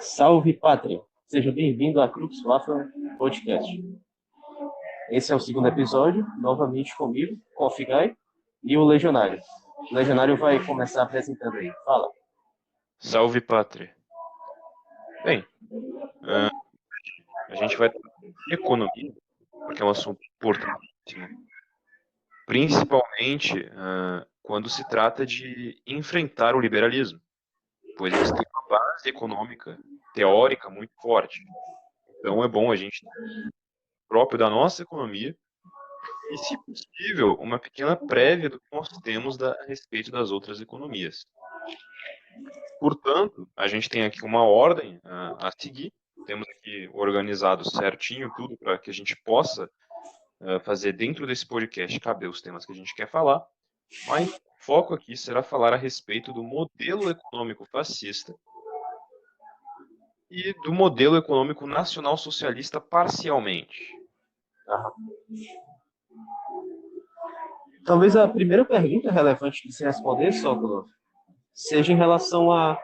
Salve, pátria! Seja bem-vindo à Crux Waffle Podcast. Esse é o segundo episódio, novamente comigo, com o Figai e o Legionário. O Legionário vai começar apresentando aí. Fala. Salve, pátria. Bem, ah, a gente vai tratar de economia, porque é um assunto importantíssimo, principalmente quando se trata de enfrentar o liberalismo, pois eles têm uma base econômica teórica muito forte. Então é bom a gente ter próprio da nossa economia e, se possível, uma pequena prévia do que nós temos a respeito das outras economias. Portanto, a gente tem aqui uma ordem a seguir. Temos aqui organizado certinho tudo para que a gente possa fazer dentro desse podcast caber os temas que a gente quer falar. Mas o foco aqui será falar a respeito do modelo econômico fascista e do modelo econômico nacional-socialista parcialmente. Aham. Talvez a primeira pergunta relevante de se responder, Sócolo, seja em relação a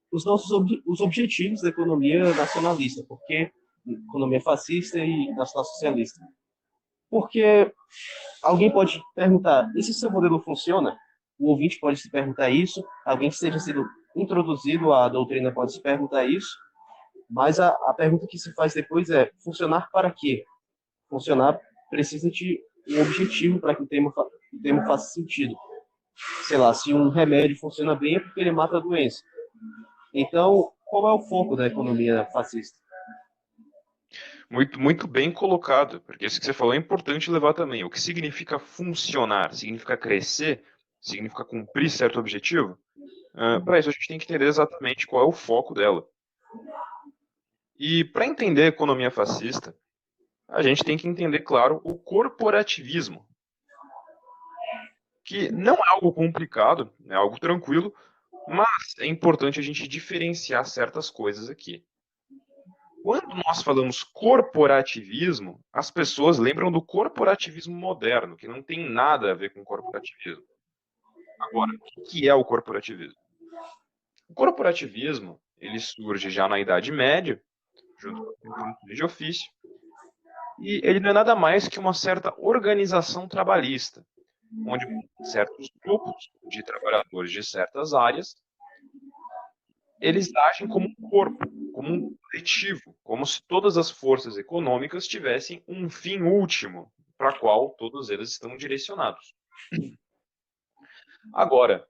os objetivos da economia nacionalista. Por que economia fascista e nacional-socialista? Porque alguém pode perguntar, e se seu modelo funciona? O ouvinte pode se perguntar isso, alguém que esteja sendo introduzido à doutrina pode se perguntar isso, mas a pergunta que se faz depois é, funcionar para quê? Funcionar precisa de um objetivo para que o termo faça sentido. Sei lá, se um remédio funciona bem é porque ele mata a doença. Então, qual é o foco da economia fascista? Muito, muito bem colocado, porque isso que você falou é importante levar também. O que significa funcionar? Significa crescer? Significa cumprir certo objetivo? Para isso, a gente tem que entender exatamente qual é o foco dela. E para entender a economia fascista, a gente tem que entender, claro, o corporativismo, que não é algo complicado, é algo tranquilo, mas é importante a gente diferenciar certas coisas aqui. Quando nós falamos corporativismo, as pessoas lembram do corporativismo moderno, que não tem nada a ver com corporativismo. Agora, o que é o corporativismo? O corporativismo, ele surge já na Idade Média, junto com a pintura de ofício, e ele não é nada mais que uma certa organização trabalhista, onde certos grupos de trabalhadores de certas áreas, eles agem como um corpo, como um coletivo, como se todas as forças econômicas tivessem um fim último para qual todos eles estão direcionados. Agora,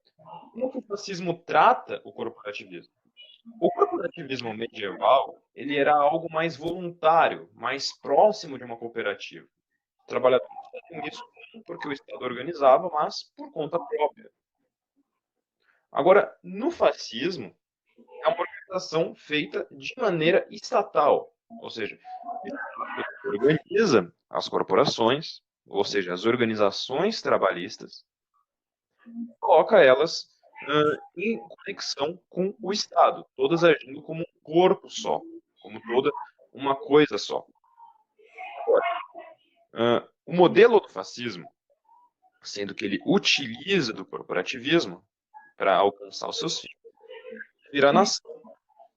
como que o fascismo trata o corporativismo? O corporativismo medieval, ele era algo mais voluntário, mais próximo de uma cooperativa. Os trabalhadores faziam isso não porque o Estado organizava, mas por conta própria. Agora, no fascismo, é uma organização feita de maneira estatal, ou seja, o Estado organiza as corporações, ou seja, as organizações trabalhistas, coloca elas em conexão com o Estado, todas agindo como um corpo só, como toda uma coisa só. O modelo do fascismo, sendo que ele utiliza do corporativismo para alcançar os seus fins, vira a nação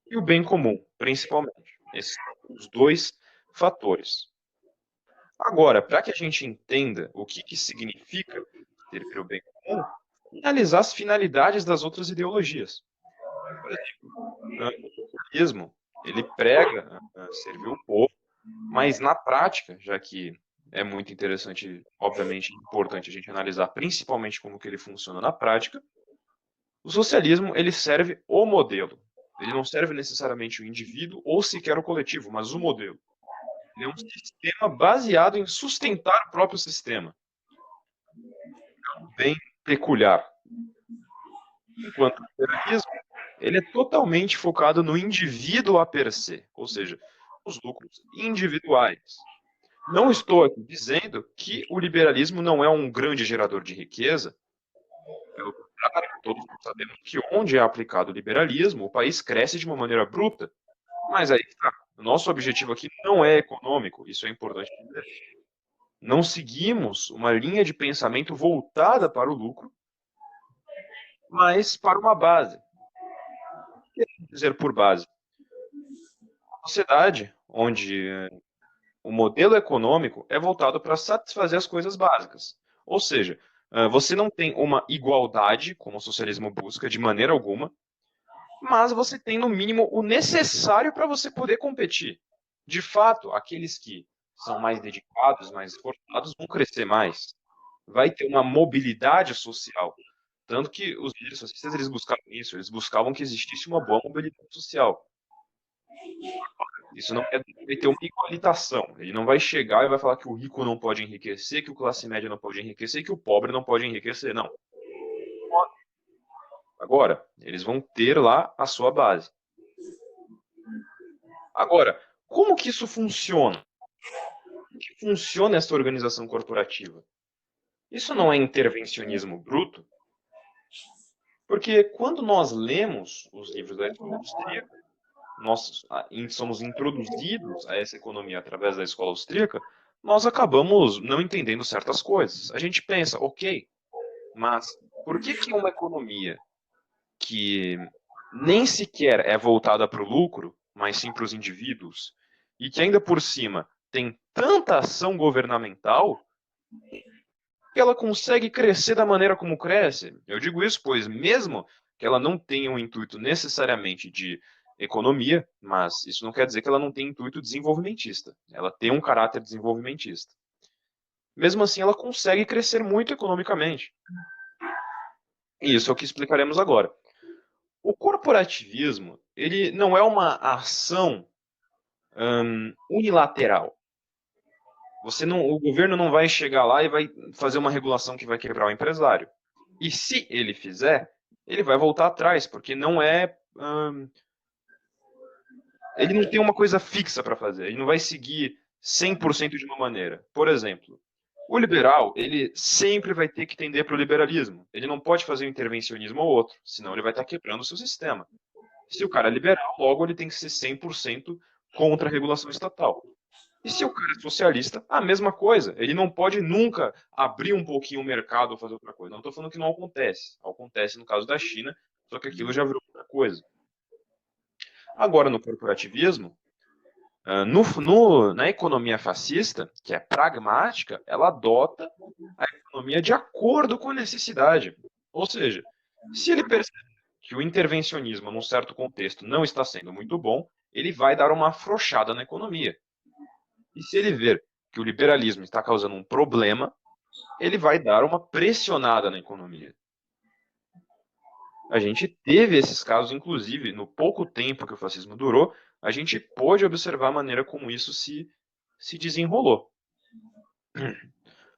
e o bem comum, principalmente. Esses são os dois fatores. Agora, para que a gente entenda o que significa servir o bem comum, analisar as finalidades das outras ideologias. Por exemplo, o socialismo, ele prega servir o povo, mas na prática, já que é muito interessante, obviamente importante a gente analisar principalmente como que ele funciona na prática, o socialismo ele serve o modelo. Ele não serve necessariamente o indivíduo ou sequer o coletivo, mas o modelo. Ele é um sistema baseado em sustentar o próprio sistema. Bem peculiar. Enquanto o liberalismo, ele é totalmente focado no indivíduo a per se, ou seja, os lucros individuais. Não estou aqui dizendo que o liberalismo não é um grande gerador de riqueza. Pelo contrário, todos nós sabemos que onde é aplicado o liberalismo, o país cresce de uma maneira bruta. Mas aí está. O nosso objetivo aqui não é econômico, isso é importante dizer. Não seguimos uma linha de pensamento voltada para o lucro, mas para uma base. O que quer dizer por base? sociedade onde o modelo econômico é voltado para satisfazer as coisas básicas. Ou seja, você não tem uma igualdade, como o socialismo busca, de maneira alguma, mas você tem, no mínimo, o necessário para você poder competir. De fato, aqueles que são mais dedicados, mais esforçados, vão crescer mais. Vai ter uma mobilidade social. Tanto que os líderes socialistas eles buscavam isso, eles buscavam que existisse uma boa mobilidade social. Isso não quer dizer que vai ter uma igualitação. Ele não vai chegar e vai falar que o rico não pode enriquecer, que o classe média não pode enriquecer, que o pobre não pode enriquecer. Não. Agora, eles vão ter lá a sua base. Agora, como que isso funciona? Como que funciona essa organização corporativa? Isso não é intervencionismo bruto? Porque quando nós lemos os livros da escola austríaca, nós somos introduzidos a essa economia através da escola austríaca, nós acabamos não entendendo certas coisas. A gente pensa, ok, mas por que que uma economia que nem sequer é voltada para o lucro, mas sim para os indivíduos, e que ainda por cima tem tanta ação governamental, que ela consegue crescer da maneira como cresce? Eu digo isso pois, mesmo que ela não tenha um intuito necessariamente de economia, mas isso não quer dizer que ela não tem intuito desenvolvimentista. Ela tem um caráter desenvolvimentista. Mesmo assim, ela consegue crescer muito economicamente. E isso é o que explicaremos agora. O corporativismo, ele não é uma ação unilateral. O governo não vai chegar lá e vai fazer uma regulação que vai quebrar o empresário. E se ele fizer, ele vai voltar atrás, porque não é. Ele não tem uma coisa fixa para fazer, ele não vai seguir 100% de uma maneira. Por exemplo, o liberal, ele sempre vai ter que tender para o liberalismo. Ele não pode fazer um intervencionismo ou outro, senão ele vai estar quebrando o seu sistema. Se o cara é liberal, logo ele tem que ser 100% contra a regulação estatal. E se o cara é socialista, a mesma coisa. Ele não pode nunca abrir um pouquinho o mercado ou fazer outra coisa. Não estou falando que não acontece. Acontece no caso da China, só que aquilo já virou outra coisa. Agora, no corporativismo, na economia fascista, que é pragmática, ela adota a economia de acordo com a necessidade. Ou seja, se ele percebe que o intervencionismo, num certo contexto, não está sendo muito bom, ele vai dar uma afrouxada na economia. E se ele ver que o liberalismo está causando um problema, ele vai dar uma pressionada na economia. A gente teve esses casos, inclusive, no pouco tempo que o fascismo durou, a gente pôde observar a maneira como isso se desenrolou.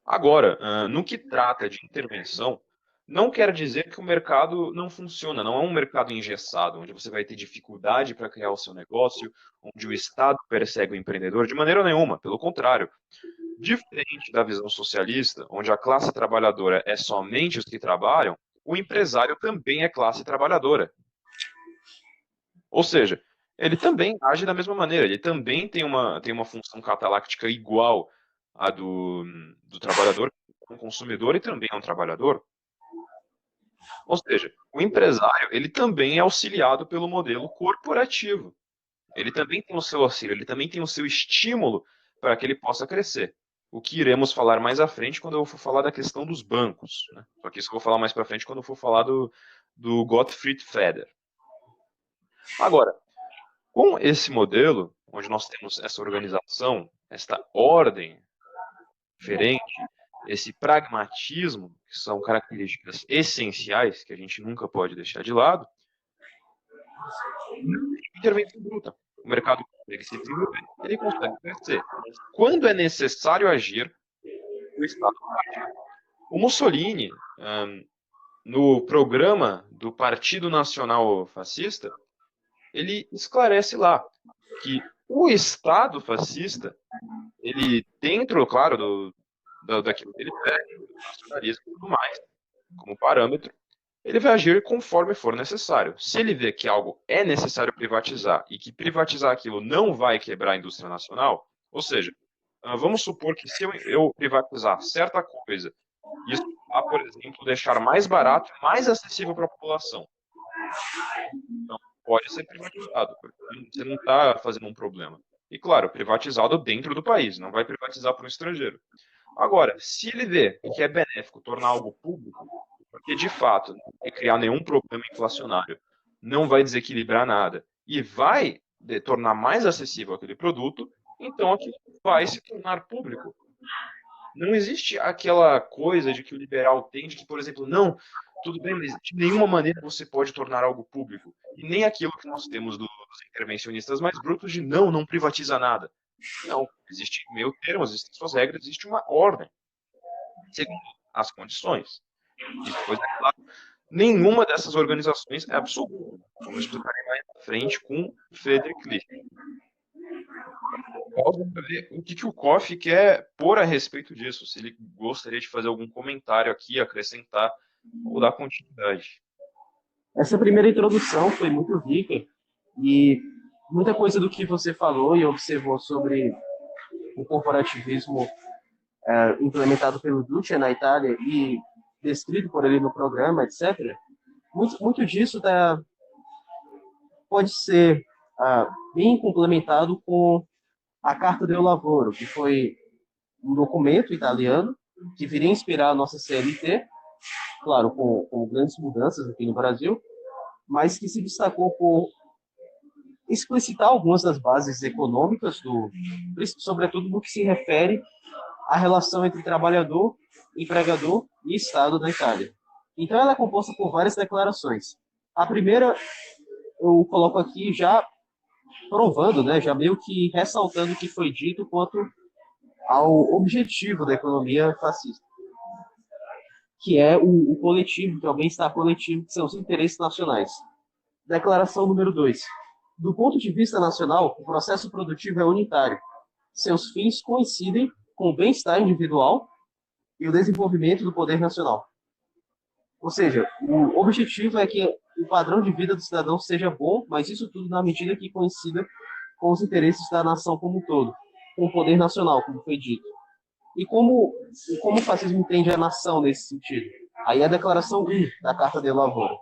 Agora, no que trata de intervenção, não quer dizer que o mercado não funciona, não é um mercado engessado, onde você vai ter dificuldade para criar o seu negócio, onde o Estado persegue o empreendedor, de maneira nenhuma, pelo contrário. Diferente da visão socialista, onde a classe trabalhadora é somente os que trabalham, o empresário também é classe trabalhadora. Ou seja, ele também age da mesma maneira, ele também tem uma função cataláctica igual à do trabalhador, um consumidor e também é um trabalhador. Ou seja, o empresário ele também é auxiliado pelo modelo corporativo. Ele também tem o seu auxílio, ele também tem o seu estímulo para que ele possa crescer. O que iremos falar mais à frente quando eu for falar da questão dos bancos. Né? Só que isso eu vou falar mais para frente quando eu for falar do Gottfried Feder. Agora, com esse modelo, onde nós temos essa organização, esta ordem diferente, esse pragmatismo, que são características essenciais que a gente nunca pode deixar de lado, intervenção bruta. O mercado consegue se desenvolver, ele consegue crescer. Mas quando é necessário agir, o Estado age. O Mussolini, no programa do Partido Nacional Fascista, ele esclarece lá que o Estado fascista, ele dentro, claro, daquilo que ele pega, do nacionalismo e tudo mais, como parâmetro, ele vai agir conforme for necessário. Se ele vê que algo é necessário privatizar e que privatizar aquilo não vai quebrar a indústria nacional, ou seja, vamos supor que se eu privatizar certa coisa, isso vai, por exemplo, deixar mais barato e mais acessível para a população. Então, pode ser privatizado. Você não está fazendo um problema. E, claro, privatizado dentro do país, não vai privatizar para um estrangeiro. Agora, se ele vê que é benéfico tornar algo público, porque de fato não vai criar nenhum problema inflacionário, não vai desequilibrar nada e vai tornar mais acessível aquele produto, então aquilo vai se tornar público. Não existe aquela coisa de que o liberal tem, de que, por exemplo, não, tudo bem, mas de nenhuma maneira você pode tornar algo público. E nem aquilo que nós temos dos intervencionistas mais brutos de não privatiza nada. Não, existe meio termo, existem suas regras, existe uma ordem, segundo as condições. E depois, é claro, nenhuma dessas organizações é absoluta. Vamos explicar mais à frente com Friedrich List. O que o Koff quer pôr a respeito disso? Se ele gostaria de fazer algum comentário aqui, acrescentar ou dar continuidade. Essa primeira introdução foi muito rica e muita coisa do que você falou e observou sobre o corporativismo implementado pelo Duce na Itália e descrito por ele no programa, etc. Muito disso pode ser bem complementado com a Carta del Lavoro, que foi um documento italiano que viria inspirar a nossa CLT, claro, com grandes mudanças aqui no Brasil, mas que se destacou por explicitar algumas das bases econômicas, sobretudo no que se refere à relação entre trabalhador, empregador e Estado na Itália. Então ela é composta por várias declarações. A primeira eu coloco aqui já provando, né, já meio que ressaltando o que foi dito quanto ao objetivo da economia fascista, que é o coletivo, que é o bem-estar coletivo, que são os interesses nacionais. Declaração número 2. Do ponto de vista nacional, o processo produtivo é unitário. Seus fins coincidem com o bem-estar individual e o desenvolvimento do poder nacional. Ou seja, o objetivo é que o padrão de vida do cidadão seja bom, mas isso tudo na medida que coincida com os interesses da nação como um todo, com o poder nacional, como foi dito. E como o fascismo entende a nação nesse sentido? Aí a declaração 1 da Carta del Lavoro.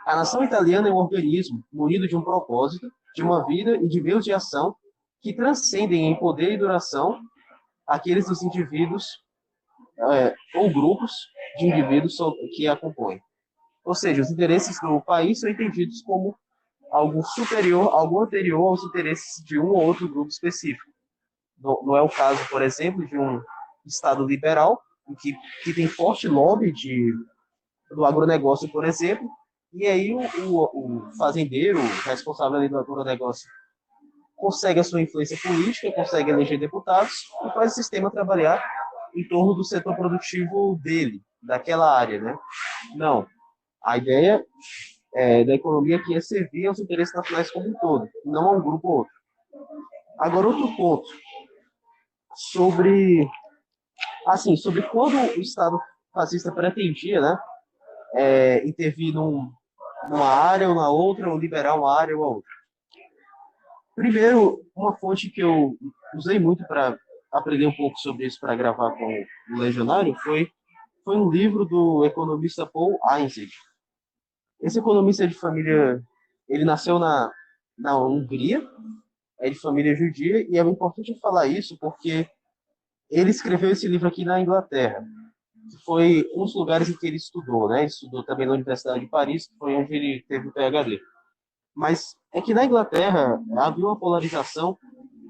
A nação italiana é um organismo munido de um propósito, de uma vida e de meios de ação que transcendem em poder e duração aqueles dos indivíduos ou grupos de indivíduos que a compõem. Ou seja, os interesses do país são entendidos como algo superior, algo anterior aos interesses de um ou outro grupo específico. Não é o caso, por exemplo, de um Estado liberal, que tem forte lobby do agronegócio, por exemplo, e aí o fazendeiro, o responsável ali do agronegócio, consegue a sua influência política, consegue eleger deputados e faz o sistema trabalhar em torno do setor produtivo dele, daquela área, né? Não. A ideia da economia aqui é servir aos interesses nacionais como um todo, não a um grupo ou outro. Agora, outro ponto sobre quando o Estado fascista pretendia, né, intervir numa área ou na outra, ou liberar uma área ou a outra. Primeiro, uma fonte que eu usei muito para aprender um pouco sobre isso para gravar com o Legionário foi um livro do economista Paul Einzig. Esse economista de família, ele nasceu na Hungria, é de família judia, e é importante falar isso porque ele escreveu esse livro aqui na Inglaterra. Foi um dos lugares em que ele estudou, né? Ele estudou também na Universidade de Paris, que foi onde ele teve o PhD. Mas é que na Inglaterra havia uma polarização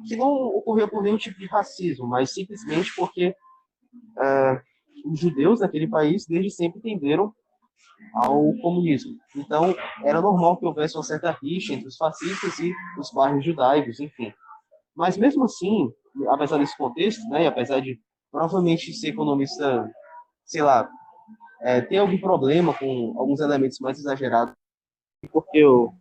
que não ocorreu por nenhum tipo de racismo, mas simplesmente porque os judeus daquele país desde sempre tenderam ao comunismo. Então, era normal que houvesse uma certa rixa entre os fascistas e os bairros judaicos, enfim. Mas mesmo assim, apesar desse contexto, né, e apesar de provavelmente ser economista, sei lá, ter algum problema com alguns elementos mais exagerados, porque eu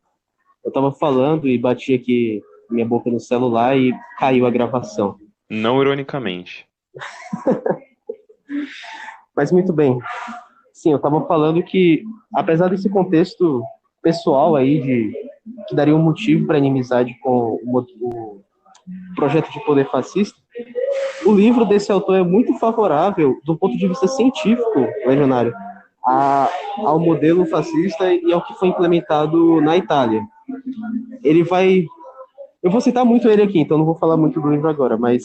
estava falando e bati aqui minha boca no celular e caiu a gravação. Não ironicamente. Mas muito bem. Sim, eu estava falando que, apesar desse contexto pessoal aí, que daria um motivo para inimizade com o projeto de poder fascista, o livro desse autor é muito favorável, do ponto de vista científico, Legionário, ao modelo fascista e ao que foi implementado na Itália. ele vai... Eu vou citar muito ele aqui, então não vou falar muito do livro agora, mas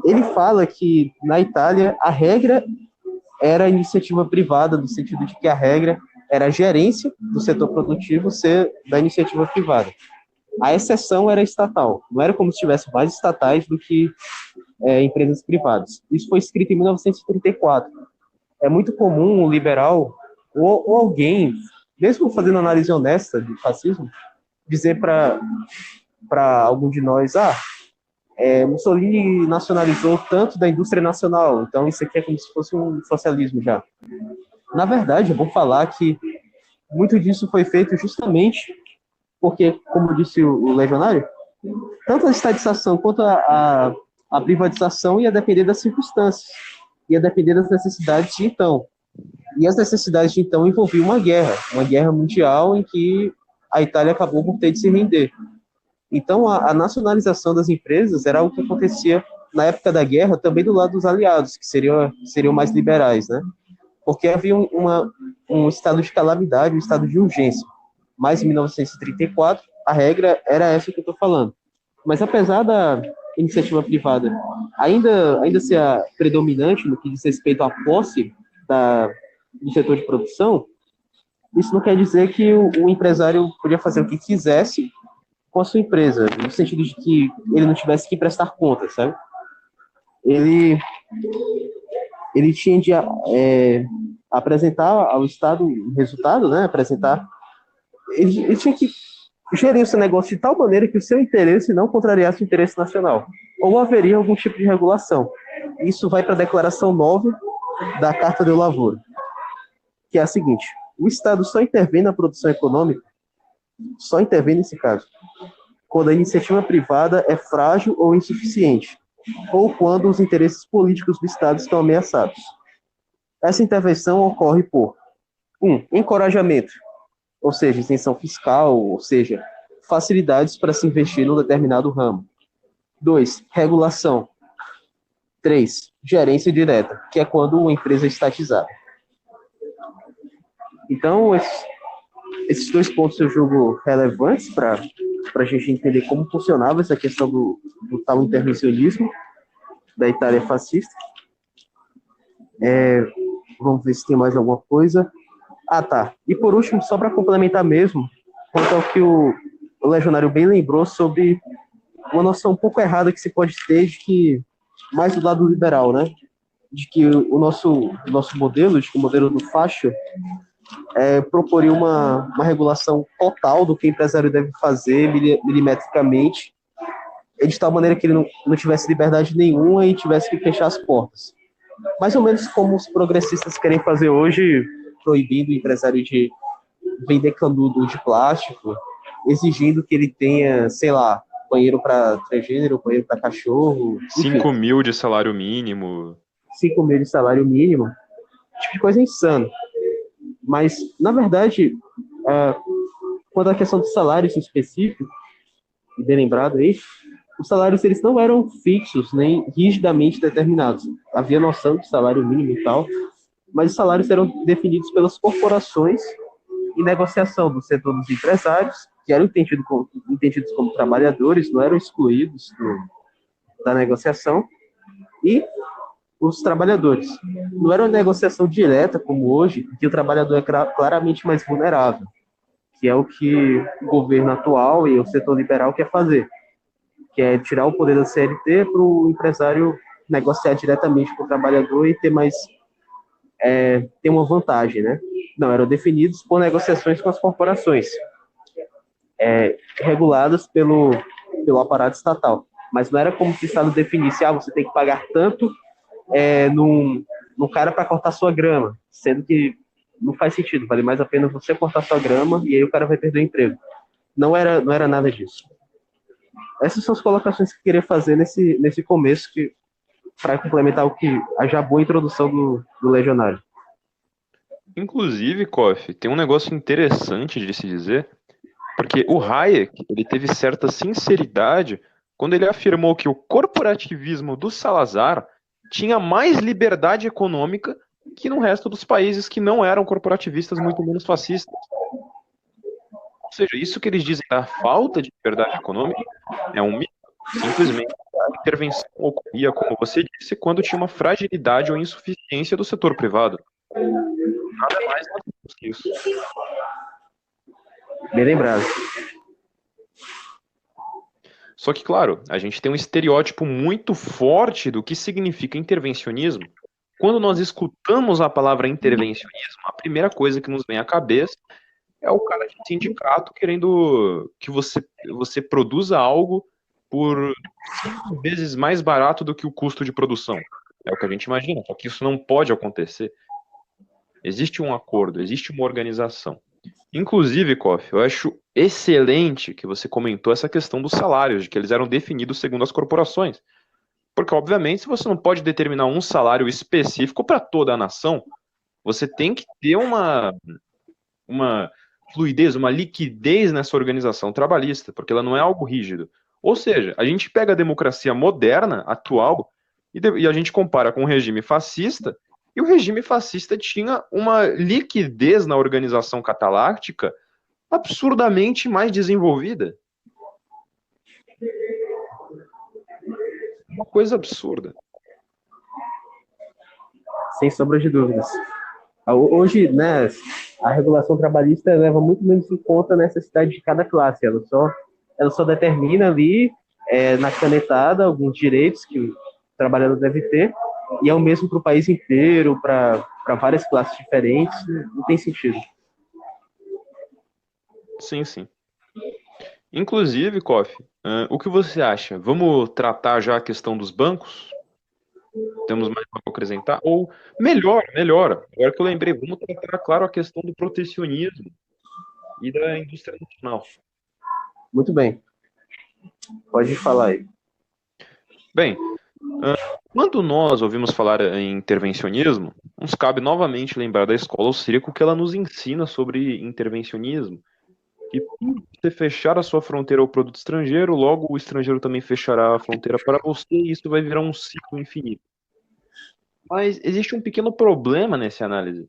ele fala que na Itália a regra era a iniciativa privada, no sentido de que a regra era a gerência do setor produtivo ser da iniciativa privada. A exceção era estatal. Não era como se tivesse mais estatais do que empresas privadas. Isso foi escrito em 1934. É muito comum um liberal ou alguém, mesmo fazendo análise honesta do fascismo, dizer para algum de nós, Mussolini nacionalizou tanto da indústria nacional, então isso aqui é como se fosse um socialismo já. Na verdade, eu vou falar que muito disso foi feito justamente porque, como disse o legionário, tanto a estatização quanto a privatização ia depender das circunstâncias, ia depender das necessidades de então. E as necessidades de então envolviam uma guerra mundial em que a Itália acabou por ter de se render. Então, a nacionalização das empresas era algo que acontecia na época da guerra também do lado dos aliados, que seriam mais liberais, né? Porque havia um estado de calamidade, um estado de urgência. Mas em 1934, a regra era essa que eu estou falando. Mas apesar da iniciativa privada ainda ser a predominante no que diz respeito à posse do setor de produção, isso não quer dizer que o empresário podia fazer o que quisesse com a sua empresa, no sentido de que ele não tivesse que prestar contas, sabe? Ele tinha de apresentar ao Estado o resultado, né? Ele tinha que gerir o seu negócio de tal maneira que o seu interesse não contrariasse o interesse nacional, ou haveria algum tipo de regulação. Isso vai para a Declaração 9 da Carta do Lavoro, que é a seguinte: o Estado só intervém na produção econômica, só intervém nesse caso, quando a iniciativa privada é frágil ou insuficiente, ou quando os interesses políticos do Estado estão ameaçados. Essa intervenção ocorre por 1. Encorajamento, ou seja, isenção fiscal, ou seja, facilidades para se investir num determinado ramo. 2. Regulação. 3. Gerência direta, que é quando uma empresa é estatizada. Então, esses dois pontos eu julgo relevantes para a gente entender como funcionava essa questão do tal intervencionismo da Itália fascista. Vamos ver se tem mais alguma coisa. Tá. E por último, só para complementar mesmo, quanto ao que o legionário bem lembrou sobre uma noção um pouco errada que se pode ter de que, mais do lado liberal, né? De que o nosso modelo, de que o modelo do Fascio, proporia uma regulação total do que o empresário deve fazer milimetricamente, de tal maneira que ele não tivesse liberdade nenhuma e tivesse que fechar as portas. Mais ou menos como os progressistas querem fazer hoje, proibindo o empresário de vender canudo de plástico, exigindo que ele tenha, sei lá, banheiro para transgênero, banheiro para cachorro. 5 mil de salário mínimo. 5 mil de salário mínimo. Tipo de coisa insana. Mas, na verdade, quanto à questão dos salários em específico, e bem lembrado aí, os salários eles não eram fixos nem rigidamente determinados. Havia noção de salário mínimo e tal, mas os salários eram definidos pelas corporações em negociação do setor dos empresários, que eram entendidos como trabalhadores, não eram excluídos da negociação, e os trabalhadores. Não era uma negociação direta, como hoje, que o trabalhador é claramente mais vulnerável, que é o que o governo atual e o setor liberal quer fazer, que é tirar o poder da CLT para o empresário negociar diretamente com o trabalhador e ter uma vantagem, né? Não, eram definidos por negociações com as corporações, reguladas pelo aparato estatal. Mas não era como se o Estado definisse, você tem que pagar tanto num cara para cortar sua grama, sendo que não faz sentido, vale mais a pena você cortar sua grama e aí o cara vai perder o emprego. Não era nada disso. Essas são as colocações que eu queria fazer nesse começo, para complementar a já boa introdução do legionário. Inclusive, Koff, tem um negócio interessante de se dizer, porque o Hayek, ele teve certa sinceridade quando ele afirmou que o corporativismo do Salazar tinha mais liberdade econômica que no resto dos países que não eram corporativistas, muito menos fascistas. Ou seja, isso que eles dizem da falta de liberdade econômica é um mito. Simplesmente a intervenção ocorria, como você disse, quando tinha uma fragilidade ou insuficiência do setor privado. Nada mais nada menos que isso. Bem lembrado. Só que, claro, a gente tem um estereótipo muito forte do que significa intervencionismo. Quando nós escutamos a palavra intervencionismo, a primeira coisa que nos vem à cabeça é o cara de sindicato querendo que você produza algo por 5 vezes mais barato do que o custo de produção. É o que a gente imagina, só que isso não pode acontecer. Existe um acordo, existe uma organização. Inclusive, Koff, eu acho excelente que você comentou essa questão dos salários, de que eles eram definidos segundo as corporações. Porque, obviamente, se você não pode determinar um salário específico para toda a nação, você tem que ter uma fluidez, uma liquidez nessa organização trabalhista, porque ela não é algo rígido. Ou seja, a gente pega a democracia moderna, atual, e a gente compara com o regime fascista, e o regime fascista tinha uma liquidez na organização cataláctica absurdamente mais desenvolvida. Uma coisa absurda. Sem sombra de dúvidas. Hoje, né, a regulação trabalhista leva muito menos em conta a necessidade de cada classe. Ela só determina ali, na canetada, alguns direitos que o trabalhador deve ter, e é o mesmo para o país inteiro, para várias classes diferentes. Não tem sentido. Sim, sim. Inclusive, Koff, o que você acha? Vamos tratar já a questão dos bancos? Temos mais para acrescentar? Ou, melhor, agora que eu lembrei, vamos tratar, claro, a questão do protecionismo e da indústria nacional. Muito bem. Pode falar aí. Bem, quando nós ouvimos falar em intervencionismo, nos cabe novamente lembrar da escola austríaca que ela nos ensina sobre intervencionismo. E por você fechar a sua fronteira ao produto estrangeiro, logo o estrangeiro também fechará a fronteira para você e isso vai virar um ciclo infinito. Mas existe um pequeno problema nessa análise,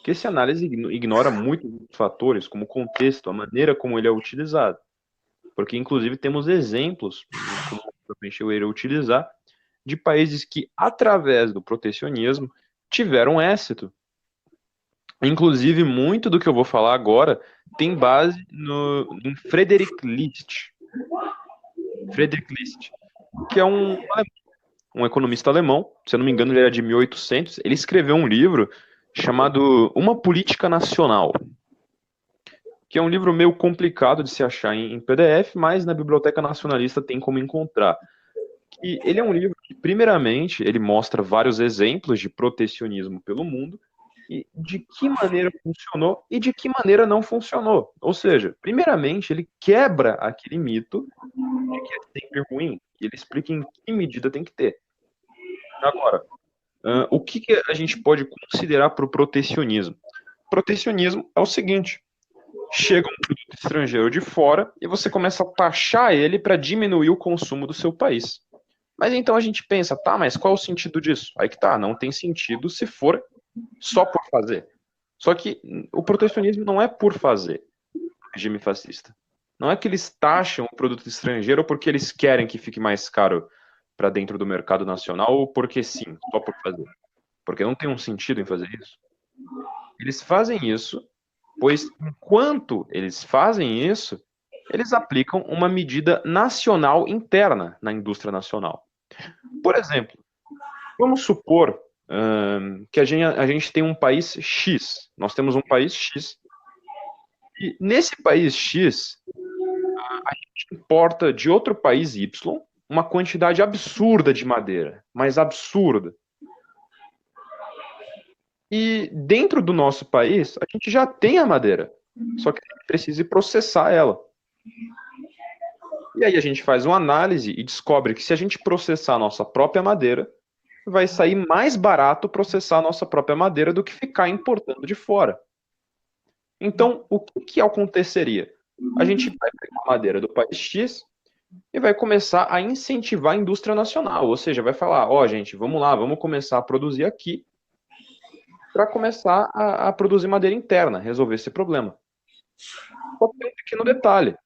que essa análise ignora muitos fatores, como o contexto, a maneira como ele é utilizado. Porque, inclusive, temos exemplos, como eu irei utilizar, de países que, através do protecionismo, tiveram êxito. Inclusive, muito do que eu vou falar agora tem base em Friedrich List. Friedrich List, que é um economista alemão, se eu não me engano, ele era de 1800. Ele escreveu um livro chamado Uma Política Nacional, que é um livro meio complicado de se achar em PDF, mas na Biblioteca Nacionalista tem como encontrar. E ele é um livro que, primeiramente, ele mostra vários exemplos de protecionismo pelo mundo, e de que maneira funcionou e de que maneira não funcionou. Ou seja, primeiramente, ele quebra aquele mito de que é sempre ruim, e ele explica em que medida tem que ter. Agora, o que a gente pode considerar para o protecionismo? Protecionismo é o seguinte: chega um produto estrangeiro de fora e você começa a taxar ele para diminuir o consumo do seu país. Mas então a gente pensa, tá, mas qual é o sentido disso? Aí que tá, não tem sentido se for só por fazer. Só que o protecionismo não é por fazer, regime fascista. Não é que eles taxam o produto estrangeiro porque eles querem que fique mais caro para dentro do mercado nacional ou porque sim, só por fazer. Porque não tem um sentido em fazer isso. Eles fazem isso, pois enquanto eles fazem isso, eles aplicam uma medida nacional interna na indústria nacional. Por exemplo, vamos supor que a gente tem um país X. Nós temos um país X. E nesse país X, a gente importa de outro país Y uma quantidade absurda de madeira, mas absurda. E dentro do nosso país, a gente já tem a madeira, só que a gente precisa processar ela. E aí a gente faz uma análise e descobre que se a gente processar a nossa própria madeira, vai sair mais barato processar a nossa própria madeira do que ficar importando de fora. Então, o que aconteceria? A gente vai pegar a madeira do país X e vai começar a incentivar a indústria nacional, ou seja, vai falar, ó, gente, vamos lá, vamos começar a produzir aqui para começar a produzir madeira interna, resolver esse problema. Só tem um pequeno detalhe.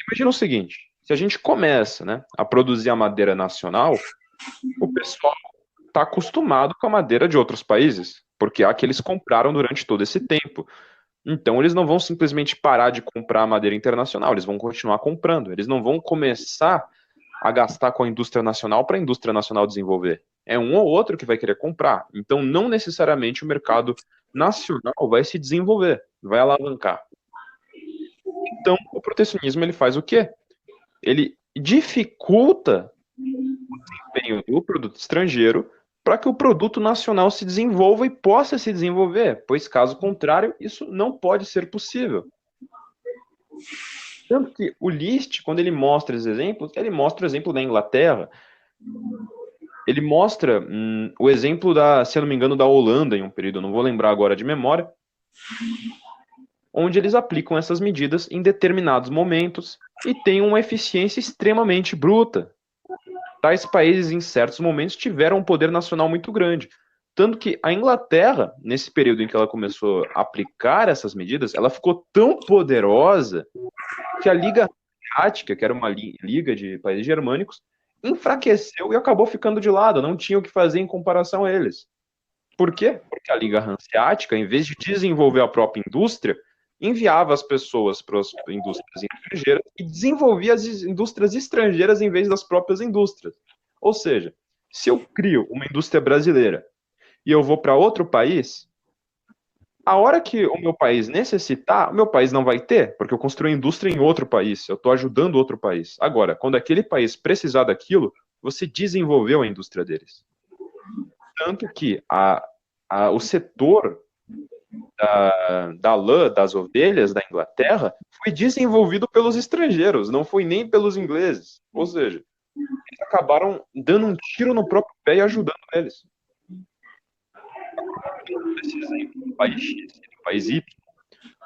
Imagina o seguinte, se a gente começa, né, a produzir a madeira nacional, o pessoal está acostumado com a madeira de outros países, porque é a que eles compraram durante todo esse tempo. Então, eles não vão simplesmente parar de comprar a madeira internacional, eles vão continuar comprando. Eles não vão começar a gastar com a indústria nacional para a indústria nacional desenvolver. É um ou outro que vai querer comprar. Então, não necessariamente o mercado nacional vai se desenvolver, vai alavancar. Então, o protecionismo ele faz o quê? Ele dificulta o desempenho do produto estrangeiro para que o produto nacional se desenvolva e possa se desenvolver, pois caso contrário, isso não pode ser possível. Tanto que o List, quando ele mostra esses exemplos, ele mostra o exemplo da Inglaterra, ele mostra o exemplo da, se eu não me engano, da Holanda em um período, eu não vou lembrar agora de memória, onde eles aplicam essas medidas em determinados momentos e têm uma eficiência extremamente bruta. Tais países, em certos momentos, tiveram um poder nacional muito grande. Tanto que a Inglaterra, nesse período em que ela começou a aplicar essas medidas, ela ficou tão poderosa que a Liga Hanseática, que era uma liga de países germânicos, enfraqueceu e acabou ficando de lado, não tinha o que fazer em comparação a eles. Por quê? Porque a Liga Hanseática, em vez de desenvolver a própria indústria, enviava as pessoas para as indústrias estrangeiras e desenvolvia as indústrias estrangeiras em vez das próprias indústrias. Ou seja, se eu crio uma indústria brasileira e eu vou para outro país, a hora que o meu país necessitar, o meu país não vai ter, porque eu construí indústria em outro país, eu estou ajudando outro país. Agora, quando aquele país precisar daquilo, você desenvolveu a indústria deles. Tanto que o setor da lã, das ovelhas da Inglaterra, foi desenvolvido pelos estrangeiros, não foi nem pelos ingleses. Ou seja, eles acabaram dando um tiro no próprio pé e ajudando eles. Esse exemplo do país X e do país Y,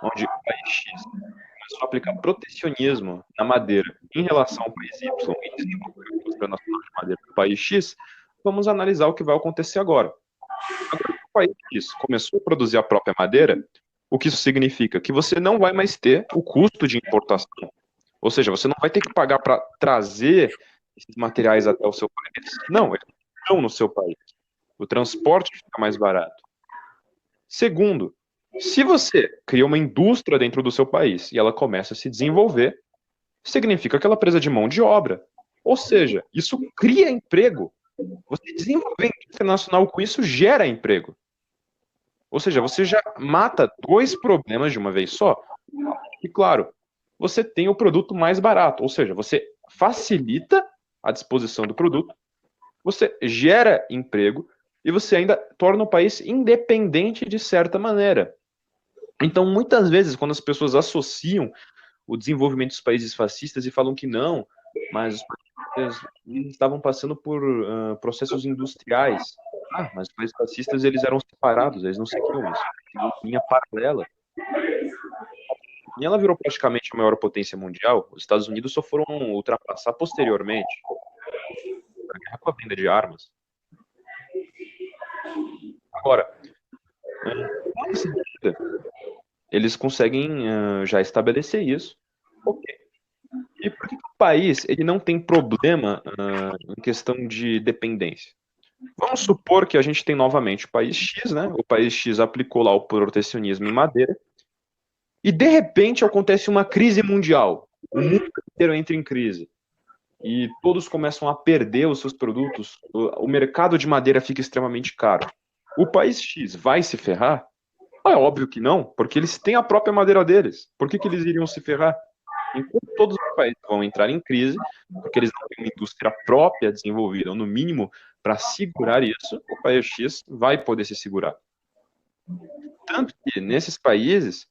onde o país X começou a aplicar protecionismo na madeira em relação ao país Y e desenvolveu a indústria nacional de madeira do país X, vamos analisar o que vai acontecer agora. Agora que o país X começou a produzir a própria madeira, o que isso significa? Que você não vai mais ter o custo de importação. Ou seja, você não vai ter que pagar para trazer esses materiais até o seu país. Não, eles estão no seu país. O transporte fica mais barato. Segundo, se você cria uma indústria dentro do seu país e ela começa a se desenvolver, significa que ela precisa de mão de obra. Ou seja, isso cria emprego. Você desenvolver indústria nacional com isso gera emprego. Ou seja, você já mata dois problemas de uma vez só. E claro, você tem o produto mais barato, ou seja, você facilita a disposição do produto, você gera emprego e você ainda torna o país independente de certa maneira. Então, muitas vezes, quando as pessoas associam o desenvolvimento dos países fascistas e falam que não, mas os países estavam passando por processos industriais. Ah, mas os países fascistas eles eram separados, eles não seguiam isso, uma linha paralela. E ela virou praticamente a maior potência mundial. Os Estados Unidos só foram ultrapassar posteriormente a guerra com a venda de armas. Agora, eles conseguem já estabelecer isso. Ok. E por que o país ele não tem problema em questão de dependência? Vamos supor que a gente tem novamente o país X, né? O país X aplicou lá o protecionismo em madeira e de repente acontece uma crise mundial. O mundo inteiro entra em crise e todos começam a perder os seus produtos. O mercado de madeira fica extremamente caro. O país X vai se ferrar? É óbvio que não, porque eles têm a própria madeira deles. Por que eles iriam se ferrar? Enquanto todos os países vão entrar em crise, porque eles não têm uma indústria própria desenvolvida, ou no mínimo para segurar isso, o país X vai poder se segurar. Tanto que nesses países,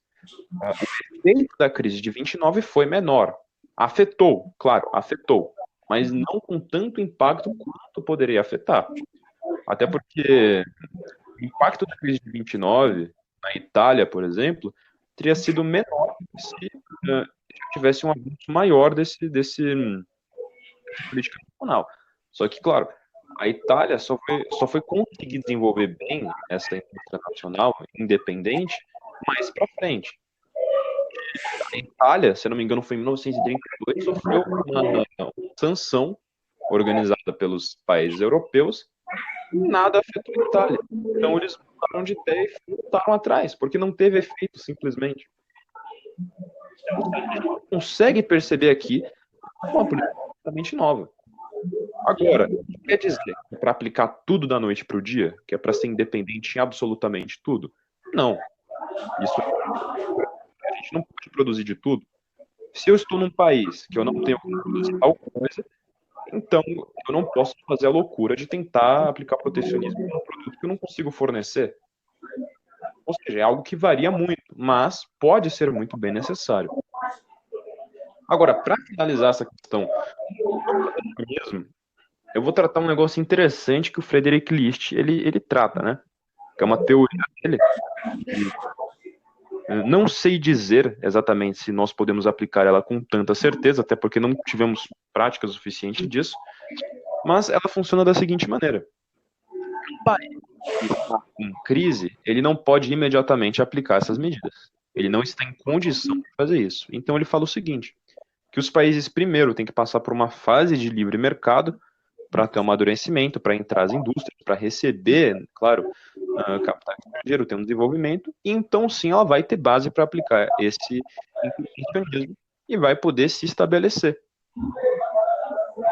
o efeito da crise de 29 foi menor. Afetou, claro, afetou, mas não com tanto impacto quanto poderia afetar. Até porque o impacto da crise de 29 na Itália, por exemplo, teria sido menor se tivesse um avanço maior dessa política nacional. Só que, claro, a Itália só foi conseguir desenvolver bem essa indústria nacional independente mais para frente. a Itália, se não me engano, foi em 1932, sofreu uma sanção organizada pelos países europeus e nada afetou a Itália. Então eles mudaram de ideia e voltaram atrás, porque não teve efeito, simplesmente. A gente consegue perceber aqui uma política completamente nova. Agora, quer dizer que para aplicar tudo da noite para o dia, que é para ser independente em absolutamente tudo? Não. Isso a gente não pode produzir de tudo. Se eu estou num país que eu não tenho como produzir tal coisa, então eu não posso fazer a loucura de tentar aplicar protecionismo em um produto que eu não consigo fornecer. Ou seja, é algo que varia muito, mas pode ser muito bem necessário. Agora, para finalizar essa questão do protecionismo, eu vou tratar um negócio interessante que o Friedrich List ele trata, né? Que é uma teoria dele. Não sei dizer exatamente se nós podemos aplicar ela com tanta certeza, até porque não tivemos prática suficiente disso, mas ela funciona da seguinte maneira. Um país que está em crise, ele não pode imediatamente aplicar essas medidas. Ele não está em condição de fazer isso. Então ele fala o seguinte, que os países primeiro têm que passar por uma fase de livre mercado para ter um amadurecimento, para entrar as indústrias, para receber, claro, capital estrangeiro, ter um desenvolvimento, e então sim ela vai ter base para aplicar esse intervencionismo e vai poder se estabelecer.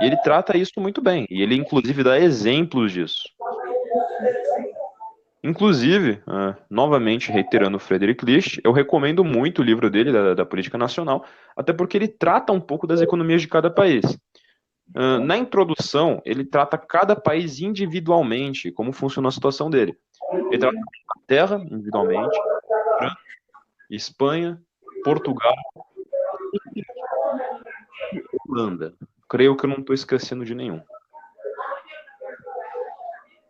E ele trata isso muito bem, e ele inclusive dá exemplos disso. Inclusive, novamente reiterando o Friedrich List, eu recomendo muito o livro dele, da Política Nacional, até porque ele trata um pouco das economias de cada país. Na introdução, ele trata cada país individualmente, como funciona a situação dele. Ele trata a Inglaterra individualmente, França, Espanha, Portugal e Holanda. Creio que eu não estou esquecendo de nenhum.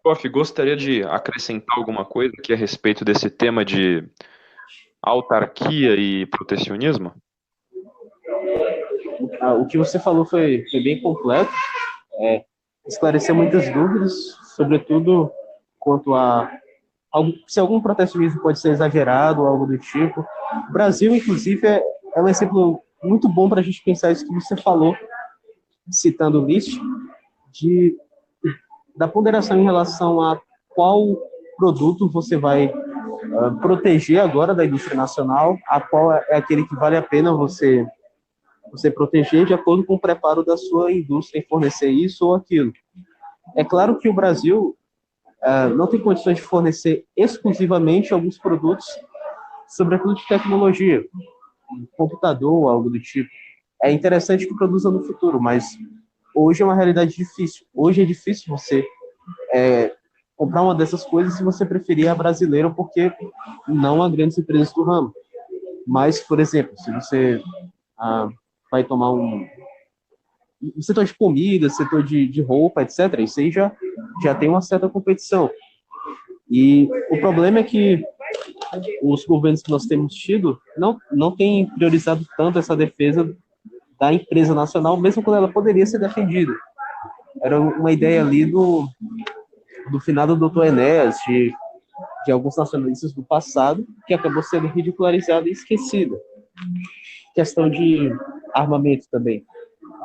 Prof, gostaria de acrescentar alguma coisa aqui a respeito desse tema de autarquia e protecionismo? O que você falou foi bem completo, esclareceu muitas dúvidas, sobretudo quanto a se algum protecionismo pode ser exagerado ou algo do tipo. O Brasil, inclusive, é um exemplo muito bom para a gente pensar isso que você falou, citando o List, da ponderação em relação a qual produto você vai proteger agora da indústria nacional, a qual é aquele que vale a pena você proteger de acordo com o preparo da sua indústria em fornecer isso ou aquilo. É claro que o Brasil não tem condições de fornecer exclusivamente alguns produtos, sobretudo de tecnologia, computador, algo do tipo. É interessante que produza no futuro, mas hoje é uma realidade difícil. Hoje é difícil você comprar uma dessas coisas se você preferir a brasileira, porque não há grandes empresas do ramo. Mas, por exemplo, se você vai tomar um setor de comida, setor de roupa, etc., isso aí já tem uma certa competição. E o problema é que os governos que nós temos tido não têm priorizado tanto essa defesa da empresa nacional, mesmo quando ela poderia ser defendida. Era uma ideia ali do finado Dr. Enéas, de alguns nacionalistas do passado, que acabou sendo ridicularizada e esquecida. Questão de armamento também.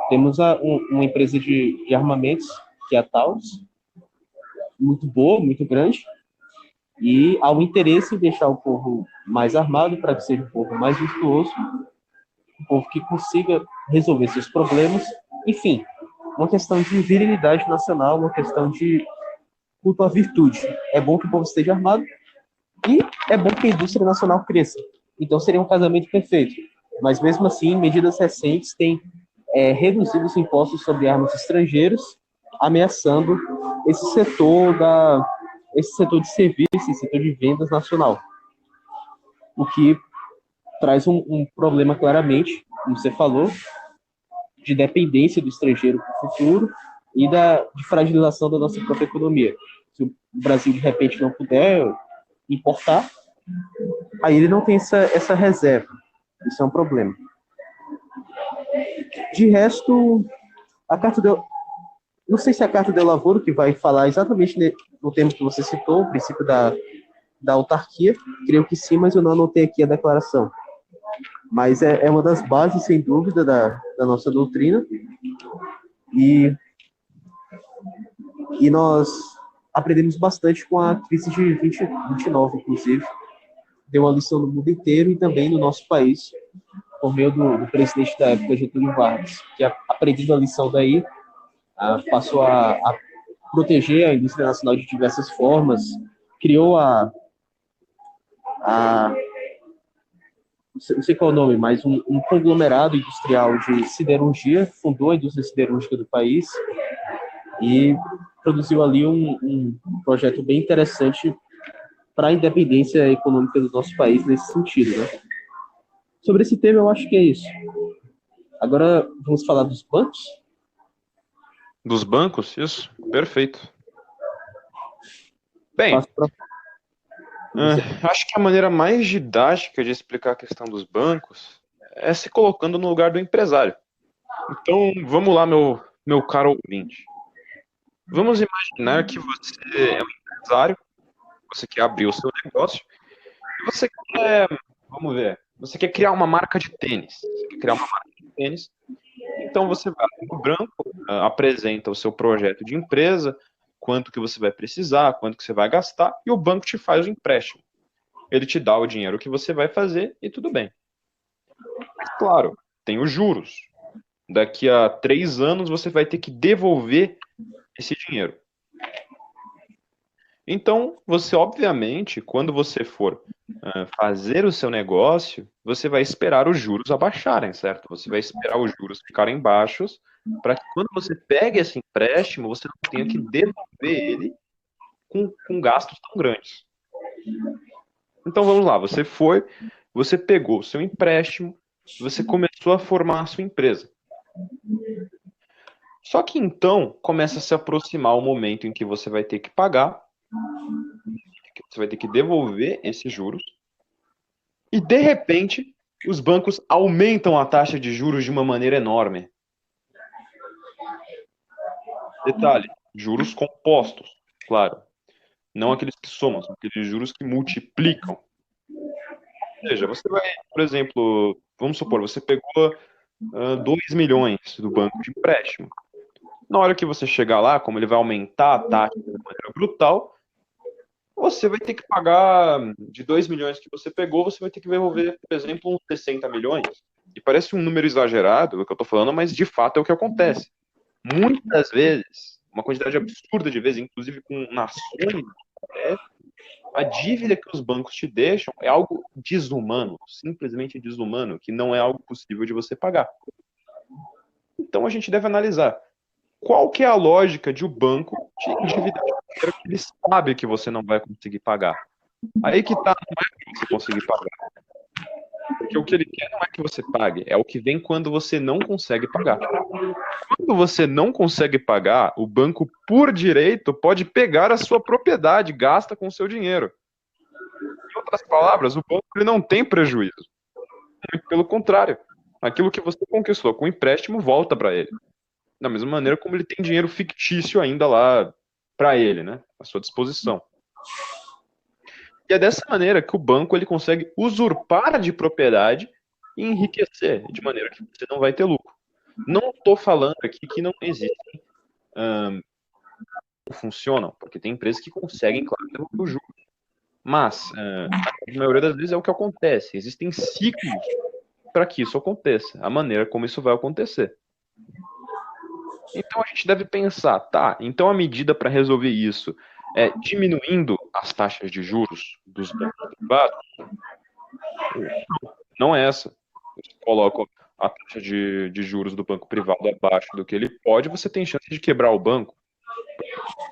Temos uma empresa de armamentos, que é a Taurus, muito boa, muito grande, e há um interesse em deixar o povo mais armado para que seja um povo mais virtuoso, um povo que consiga resolver seus problemas. Enfim, uma questão de virilidade nacional, uma questão de culto à virtude. É bom que o povo esteja armado e é bom que a indústria nacional cresça. Então seria um casamento perfeito. Mas mesmo assim, medidas recentes têm reduzido os impostos sobre armas estrangeiras, ameaçando esse setor de serviço, esse setor de vendas nacional. O que traz um problema claramente, como você falou, de dependência do estrangeiro para o futuro e de fragilização da nossa própria economia. Se o Brasil, de repente, não puder importar, aí ele não tem essa reserva. Isso é um problema. De resto, não sei se é a Carta del Lavoro que vai falar exatamente no termo que você citou, o princípio da autarquia. Creio que sim, mas eu não anotei aqui a declaração. Mas é uma das bases, sem dúvida, da nossa doutrina, e, e nós aprendemos bastante com a crise de 29, inclusive. Deu uma lição no mundo inteiro e também no nosso país, por meio do presidente da época, Getúlio Vargas, que, aprendendo a lição daí, passou a proteger a indústria nacional de diversas formas, criou a não sei qual é o nome, mas um conglomerado industrial de siderurgia, fundou a indústria siderúrgica do país e produziu ali um projeto bem interessante para a independência econômica do nosso país nesse sentido, né? Sobre esse tema, eu acho que é isso. Agora, vamos falar dos bancos? Dos bancos, isso? Perfeito. Bem, acho que a maneira mais didática de explicar a questão dos bancos é se colocando no lugar do empresário. Então, vamos lá, meu caro ouvinte. Vamos imaginar que você é um empresário, você quer abrir o seu negócio, e você quer, vamos ver, você quer criar uma marca de tênis. Você quer criar uma marca de tênis, então você vai no branco, apresenta o seu projeto de empresa, quanto que você vai precisar, quanto que você vai gastar, e o banco te faz o empréstimo. Ele te dá o dinheiro que você vai fazer e tudo bem. Mas, claro, tem os juros. Daqui a 3 anos você vai ter que devolver esse dinheiro. Então, você, obviamente, quando você for fazer o seu negócio, você vai esperar os juros abaixarem, certo? Você vai esperar os juros ficarem baixos para que quando você pegue esse empréstimo, você não tenha que devolver ele com gastos tão grandes. Então, vamos lá. Você pegou o seu empréstimo, você começou a formar a sua empresa. Só que então começa a se aproximar o momento em que você vai ter que pagar, que você vai ter que devolver esses juros, e de repente os bancos aumentam a taxa de juros de uma maneira enorme. Detalhe, juros compostos, claro. Não aqueles que somam, são aqueles juros que multiplicam. Ou seja, você vai, por exemplo, vamos supor, você pegou 2 milhões do banco de empréstimo. Na hora que você chegar lá, como ele vai aumentar a taxa de maneira brutal, você vai ter que pagar de 2 milhões que você pegou, você vai ter que devolver, por exemplo, uns 60 milhões. E parece um número exagerado, o que eu estou falando, mas de fato é o que acontece. Muitas vezes, uma quantidade absurda de vezes, inclusive com nações, a dívida que os bancos te deixam é algo desumano, simplesmente desumano, que não é algo possível de você pagar. Então a gente deve analisar qual que é a lógica de o banco te endividar de dinheiro que ele sabe que você não vai conseguir pagar. Aí que tá, não é que você conseguir pagar. Porque o que ele quer não é que você pague, é o que vem quando você não consegue pagar. Quando você não consegue pagar, o banco, por direito, pode pegar a sua propriedade, gasta com o seu dinheiro. Em outras palavras, o banco ele não tem prejuízo. Muito pelo contrário. Aquilo que você conquistou com o empréstimo volta para ele. Da mesma maneira como ele tem dinheiro fictício ainda lá para ele, né, à sua disposição. E é dessa maneira que o banco ele consegue usurpar de propriedade e enriquecer, de maneira que você não vai ter lucro. Não estou falando aqui que não existem, não funcionam, porque tem empresas que conseguem, claro, devolver o juros. Mas, a maioria das vezes é o que acontece. Existem ciclos para que isso aconteça, a maneira como isso vai acontecer. Então a gente deve pensar, tá, então a medida para resolver isso é diminuindo as taxas de juros dos bancos privados? Não é essa. Você coloca a taxa de juros do banco privado abaixo do que ele pode, você tem chance de quebrar o banco.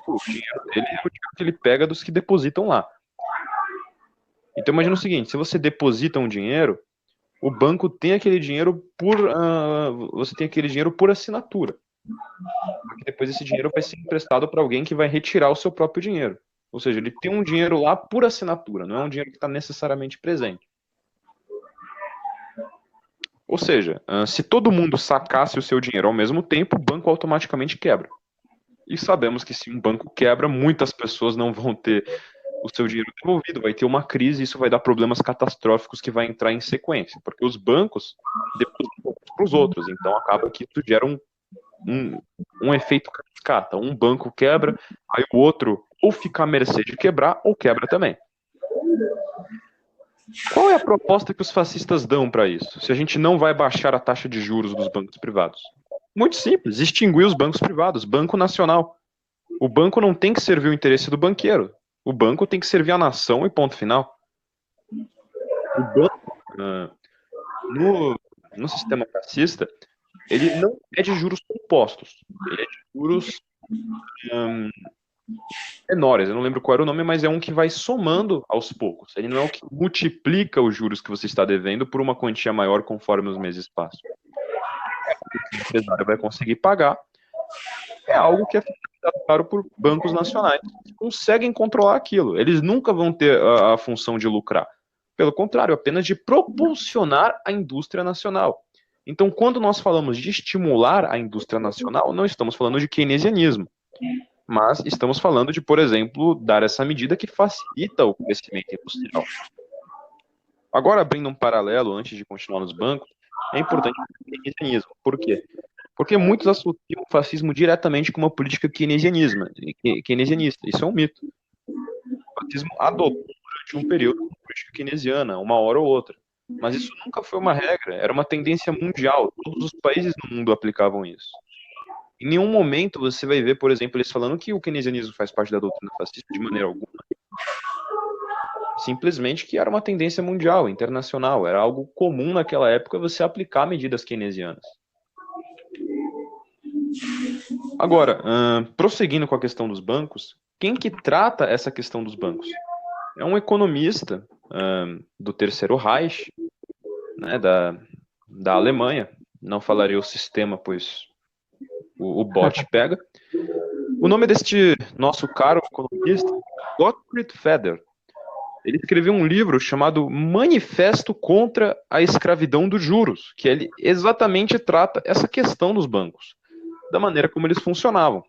O dinheiro dele é o dinheiro que ele pega dos que depositam lá. Então imagina o seguinte, se você deposita um dinheiro, o banco tem aquele dinheiro você tem aquele dinheiro por assinatura. Porque depois esse dinheiro vai ser emprestado para alguém que vai retirar o seu próprio dinheiro. Ou seja, ele tem um dinheiro lá por assinatura, não é um dinheiro que está necessariamente presente. Ou seja, se todo mundo sacasse o seu dinheiro ao mesmo tempo, o banco automaticamente quebra. E sabemos que se um banco quebra, muitas pessoas não vão ter o seu dinheiro devolvido, vai ter uma crise, isso vai dar problemas catastróficos que vai entrar em sequência, porque os bancos depositam para os outros, então acaba que isso gera um efeito cascata. Um banco quebra, aí o outro ou fica à mercê de quebrar ou quebra também. Qual é a proposta que os fascistas dão para isso? Se a gente não vai baixar a taxa de juros dos bancos privados? Muito simples, extinguir os bancos privados, Banco Nacional. O banco não tem que servir o interesse do banqueiro. O banco tem que servir a nação e ponto final. O banco, no sistema fascista, ele não é de juros compostos. Ele é de juros menores. Eu não lembro qual era o nome, mas é um que vai somando aos poucos. Ele não é o que multiplica os juros que você está devendo por uma quantia maior conforme os meses passam. O empresário vai conseguir pagar. É algo que é financiado, claro, por bancos nacionais que conseguem controlar aquilo. Eles nunca vão ter a função de lucrar. Pelo contrário, apenas de propulsionar a indústria nacional. Então, quando nós falamos de estimular a indústria nacional, não estamos falando de keynesianismo, mas estamos falando de, por exemplo, dar essa medida que facilita o crescimento industrial. Agora, abrindo um paralelo, antes de continuar nos bancos, é importante o keynesianismo. Por quê? Porque muitos associam o fascismo diretamente com uma política keynesianista. Isso é um mito. O fascismo adotou durante um período uma política keynesiana, uma hora ou outra. Mas isso nunca foi uma regra, era uma tendência mundial. Todos os países no mundo aplicavam isso. Em nenhum momento você vai ver, por exemplo, eles falando que o keynesianismo faz parte da doutrina fascista de maneira alguma. Simplesmente que era uma tendência mundial, internacional. Era algo comum naquela época você aplicar medidas keynesianas. Agora, prosseguindo com a questão dos bancos, quem que trata essa questão dos bancos? É um economista do Terceiro Reich, né, da Alemanha. Não falarei o sistema, pois o bot pega. O nome deste nosso caro economista, Gottfried Feder. Ele escreveu um livro chamado Manifesto contra a Escravidão dos Juros, que ele exatamente trata essa questão dos bancos, da maneira como eles funcionavam.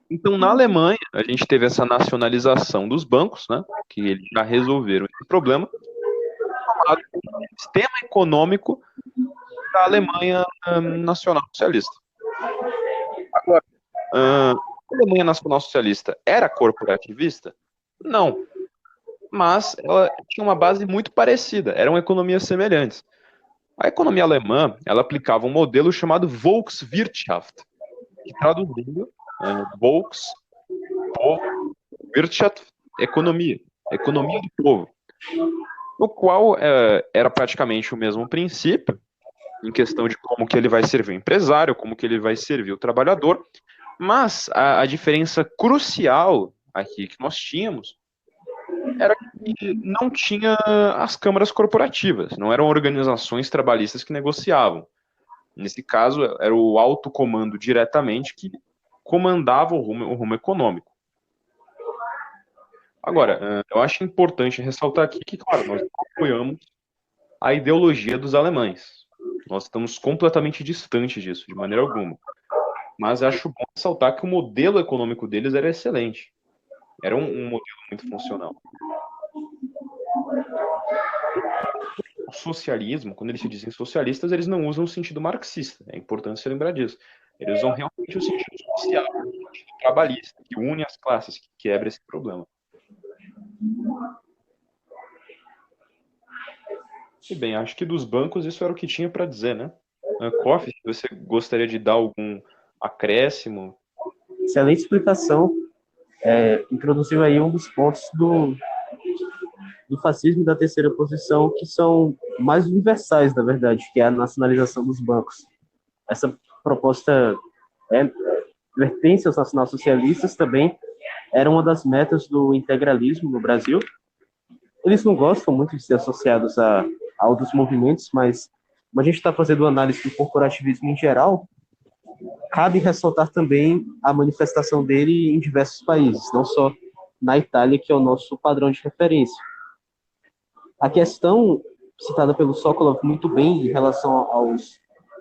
Então, na Alemanha, a gente teve essa nacionalização dos bancos, né, que eles já resolveram esse problema, chamado Sistema Econômico da Alemanha Nacional Socialista. Agora, a Alemanha Nacional Socialista era corporativista? Não. Mas ela tinha uma base muito parecida, eram economias semelhantes. A economia alemã, ela aplicava um modelo chamado Volkswirtschaft, que traduzindo, Volks, povo, Wirtschaft, economia do povo, no qual era praticamente o mesmo princípio, em questão de como que ele vai servir o empresário, como que ele vai servir o trabalhador, mas a diferença crucial aqui que nós tínhamos era que não tinha as câmaras corporativas, não eram organizações trabalhistas que negociavam. Nesse caso, era o alto comando diretamente que comandava o rumo econômico. Agora, eu acho importante ressaltar aqui que, claro, nós apoiamos a ideologia dos alemães. Nós estamos completamente distantes disso, de maneira alguma. Mas acho bom ressaltar que o modelo econômico deles era excelente. Era um modelo muito funcional. O socialismo, quando eles se dizem socialistas, eles não usam o sentido marxista. É importante se lembrar disso. Eles usam realmente o sentido social, o sentido trabalhista, que une as classes, que quebra esse problema. E bem, acho que dos bancos isso era o que tinha para dizer, né? Koff, você gostaria de dar algum acréscimo? Excelente explicação. Introduziu aí um dos pontos do fascismo da terceira posição, que são mais universais, na verdade, que é a nacionalização dos bancos. Essa proposta pertence aos nacionalsocialistas também, era uma das metas do integralismo no Brasil. Eles não gostam muito de ser associados a outros movimentos, mas como a gente está fazendo análise do corporativismo em geral, cabe ressaltar também a manifestação dele em diversos países, não só na Itália, que é o nosso padrão de referência. A questão citada pelo Sokolov muito bem em relação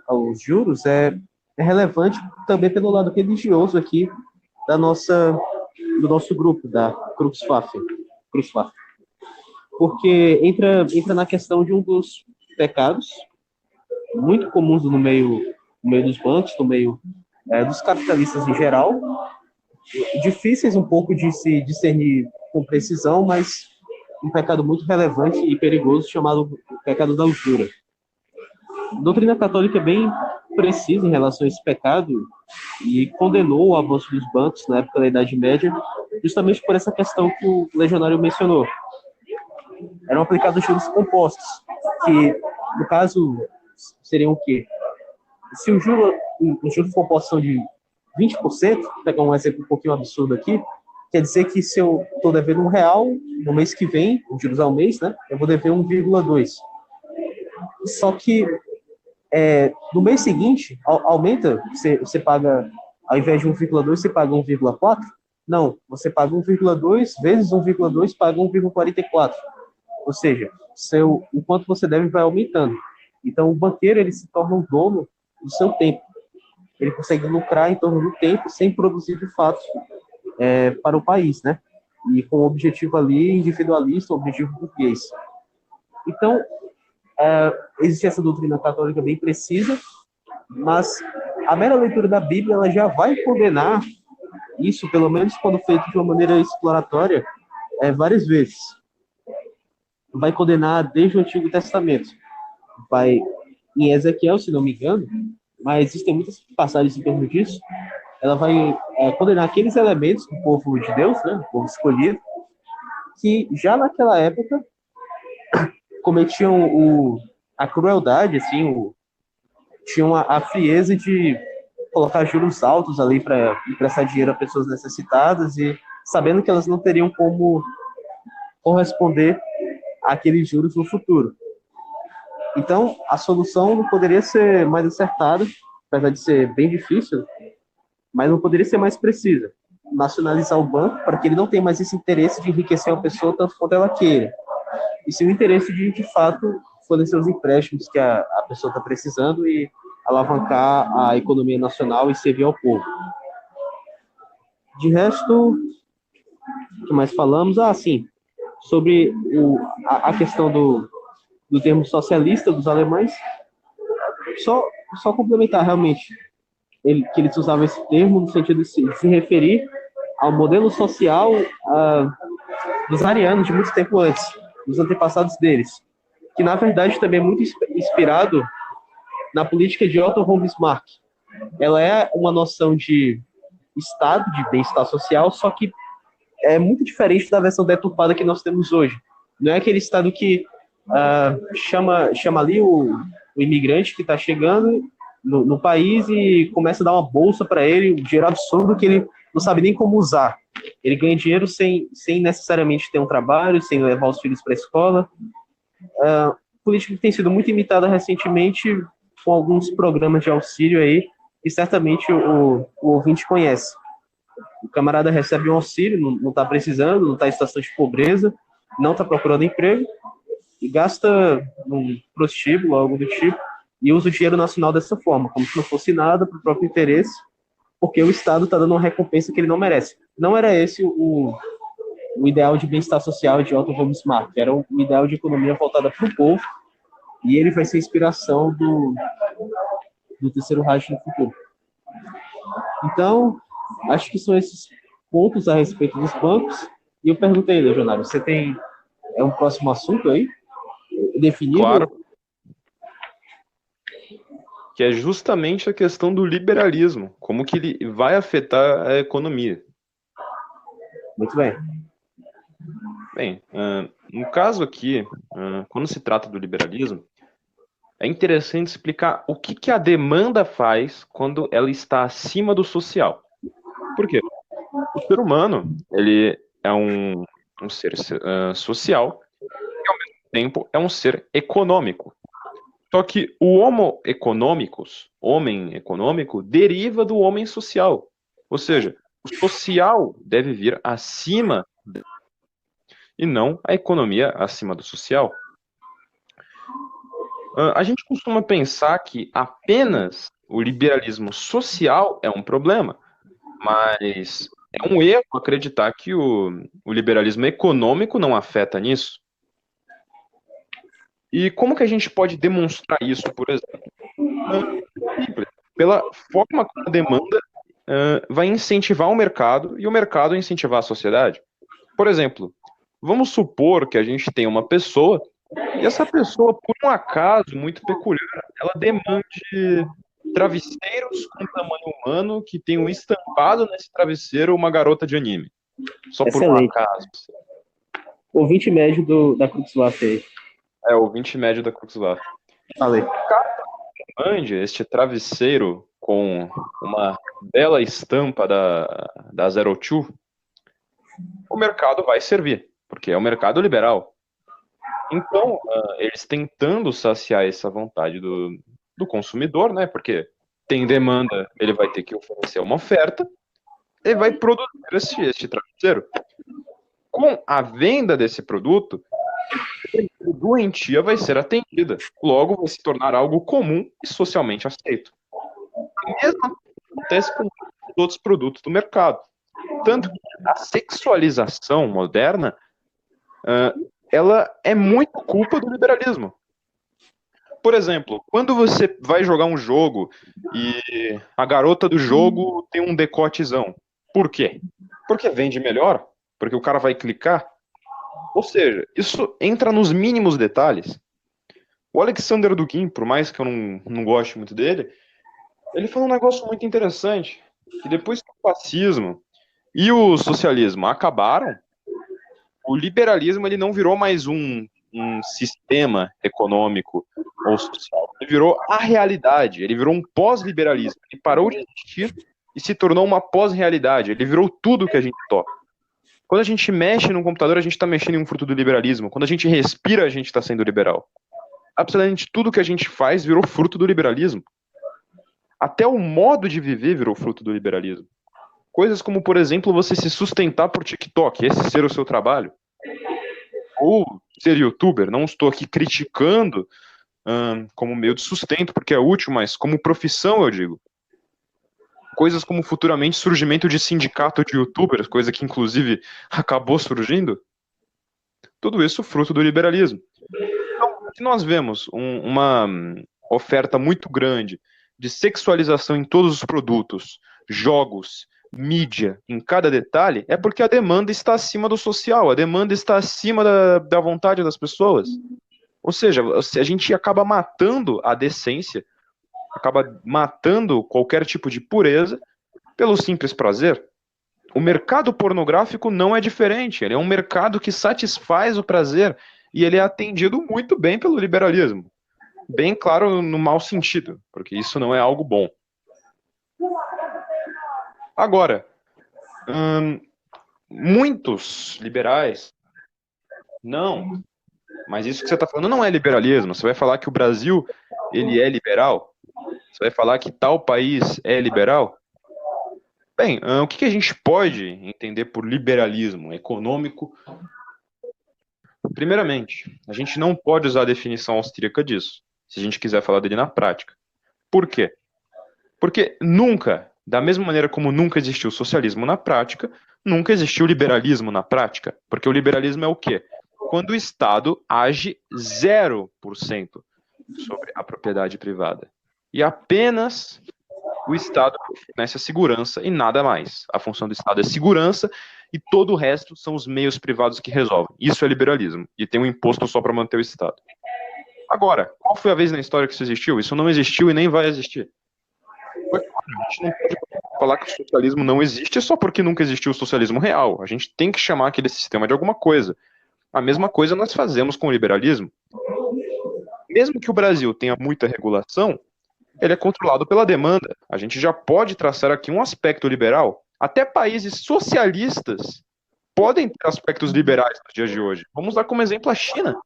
aos juros é relevante também pelo lado religioso aqui da nossa do nosso grupo, da Cruz Faf, porque entra na questão de um dos pecados muito comuns no meio dos bancos, no meio dos capitalistas em geral, difíceis um pouco de se discernir com precisão, mas um pecado muito relevante e perigoso chamado pecado da usura. A doutrina católica é bem precisa em relação a esse pecado e condenou o avanço dos bancos na época da Idade Média, justamente por essa questão que o legionário mencionou. Eram aplicados juros compostos, que, no caso, seriam o quê? Se os juros compostos são de 20%, vou pegar um exemplo um pouquinho absurdo aqui, quer dizer que se eu estou devendo R$ 1 no mês que vem, os juros ao mês, né, eu vou dever 1,2. Só que no mês seguinte, aumenta, você paga, ao invés de 1,2, você paga 1,4? Não, você paga 1,2 vezes 1,2, paga 1,44. Ou seja, o quanto você deve vai aumentando. Então, o banqueiro ele se torna um dono do seu tempo. Ele consegue lucrar em torno do tempo sem produzir, de fato, para o país, né? E com o objetivo ali individualista, o objetivo burguês. Então, existe essa doutrina católica bem precisa, mas a mera leitura da Bíblia ela já vai condenar isso, pelo menos quando feito de uma maneira exploratória, várias vezes. Vai condenar desde o Antigo Testamento. Vai em Ezequiel, se não me engano, mas existem muitas passagens em torno disso. Ela vai condenar aqueles elementos do povo de Deus, né, do povo escolhido, que já naquela época cometiam a crueldade, assim, tinham a frieza de colocar juros altos ali para emprestar dinheiro a pessoas necessitadas e sabendo que elas não teriam como corresponder àqueles juros no futuro. Então, a solução não poderia ser mais acertada, apesar de ser bem difícil, mas não poderia ser mais precisa. Nacionalizar o banco para que ele não tenha mais esse interesse de enriquecer uma pessoa tanto quanto ela queira. E sim o interesse de fato, fornecer os empréstimos que a pessoa está precisando e alavancar a economia nacional e servir ao povo. De resto, o que mais falamos? Sim, sobre a questão do termo socialista dos alemães. Só complementar, realmente, que eles usavam esse termo no sentido de se referir ao modelo social dos arianos de muito tempo antes, dos antepassados deles, que na verdade também é muito inspirado na política de Otto von Bismarck. Ela é uma noção de estado de bem-estar social, só que é muito diferente da versão deturpada que nós temos hoje. Não é aquele estado que chama ali o imigrante que está chegando no país e começa a dar uma bolsa para ele, um dinheiro absurdo que ele não sabe nem como usar. Ele ganha dinheiro sem necessariamente ter um trabalho, sem levar os filhos para a escola. Política que tem sido muito imitada recentemente com alguns programas de auxílio aí, que certamente o ouvinte conhece. O camarada recebe um auxílio, não está precisando, não está em situação de pobreza, não está procurando emprego, e gasta num prostíbulo, algo do tipo, e usa o dinheiro nacional dessa forma, como se não fosse nada para o próprio interesse, porque o Estado está dando uma recompensa que ele não merece. Não era esse o ideal de bem-estar social de Otto von Bismarck, era um ideal de economia voltada para o povo, e ele vai ser a inspiração do Terceiro Reich no futuro. Então, acho que são esses pontos a respeito dos bancos. E eu perguntei, Legionário, você tem um próximo assunto aí? Definido? Claro. Que é justamente a questão do liberalismo, como que ele vai afetar a economia. Muito bem. Bem, no caso aqui, quando se trata do liberalismo, é interessante explicar o que a demanda faz quando ela está acima do social. Por quê? O ser humano, ele é um ser social e, ao mesmo tempo, é um ser econômico. Só que o homem econômico, deriva do homem social. Ou seja, o social deve vir acima e não a economia acima do social. A gente costuma pensar que apenas o liberalismo social é um problema, mas É um erro acreditar que o liberalismo econômico não afeta nisso. E como que a gente pode demonstrar isso, por exemplo? Simples. Pela forma como a demanda vai incentivar o mercado e o mercado incentivar a sociedade. Por exemplo, vamos supor que a gente tem uma pessoa e essa pessoa, por um acaso muito peculiar, ela demande travesseiros com tamanho humano que tenham estampado nesse travesseiro uma garota de anime. Só por um Excelente. acaso. Ouvinte médio da Cruxlaf aí. É o 20 médio da Kurzweil. Falei. Mande este travesseiro com uma bela estampa da Zero Two, o mercado vai servir, porque é o mercado liberal. Então, eles tentando saciar essa vontade do consumidor, né? Porque tem demanda, ele vai ter que oferecer uma oferta, ele vai produzir este travesseiro. Com a venda desse produto, a doentia vai ser atendida. Logo, vai se tornar algo comum e socialmente aceito. O mesmo acontece com outros produtos do mercado. Tanto que a sexualização moderna, ela é muito culpa do liberalismo. Por exemplo, quando você vai jogar um jogo e a garota do jogo tem um decotezão. Por quê? Porque vende melhor? Porque o cara vai clicar? Ou seja, isso entra nos mínimos detalhes. O Alexander Dugin, por mais que eu não goste muito dele, ele falou um negócio muito interessante, que depois que o fascismo e o socialismo acabaram, o liberalismo ele não virou mais um sistema econômico ou social. Ele virou a realidade, ele virou um pós-liberalismo. Ele parou de existir e se tornou uma pós-realidade. Ele virou tudo que a gente toca. Quando a gente mexe no computador, a gente está mexendo em um fruto do liberalismo. Quando a gente respira, a gente está sendo liberal. Absolutamente tudo que a gente faz virou fruto do liberalismo. Até o modo de viver virou fruto do liberalismo. Coisas como, por exemplo, você se sustentar por TikTok, esse ser o seu trabalho. Ou ser youtuber, não estou aqui criticando como meio de sustento, porque é útil, mas como profissão, eu digo. Coisas como futuramente surgimento de sindicato de youtubers, coisa que inclusive acabou surgindo. Tudo isso fruto do liberalismo. Então, se nós vemos uma oferta muito grande de sexualização em todos os produtos, jogos, mídia, em cada detalhe, é porque a demanda está acima do social, a demanda está acima da vontade das pessoas. Ou seja, a gente acaba matando a decência, acaba matando qualquer tipo de pureza pelo simples prazer. O mercado pornográfico não é diferente, ele é um mercado que satisfaz o prazer e ele é atendido muito bem pelo liberalismo. Bem claro, no mau sentido, porque isso não é algo bom. Agora, muitos liberais, não, mas isso que você está falando não é liberalismo. Você vai falar que o Brasil ele é liberal? Você vai falar que tal país é liberal? Bem, o que a gente pode entender por liberalismo econômico? Primeiramente, a gente não pode usar a definição austríaca disso, se a gente quiser falar dele na prática. Por quê? Porque nunca, da mesma maneira como nunca existiu o socialismo na prática, nunca existiu o liberalismo na prática. Porque o liberalismo é o quê? Quando o Estado age 0% sobre a propriedade privada. E apenas o Estado fornece a segurança e nada mais. A função do Estado é segurança e todo o resto são os meios privados que resolvem. Isso é liberalismo. E tem um imposto só para manter o Estado. Agora, qual foi a vez na história que isso existiu? Isso não existiu e nem vai existir. A gente não pode falar que o socialismo não existe só porque nunca existiu o socialismo real. A gente tem que chamar aquele sistema de alguma coisa. A mesma coisa nós fazemos com o liberalismo. Mesmo que o Brasil tenha muita regulação, ele é controlado pela demanda. A gente já pode traçar aqui um aspecto liberal. Até países socialistas podem ter aspectos liberais nos dias de hoje. Vamos dar como exemplo a China.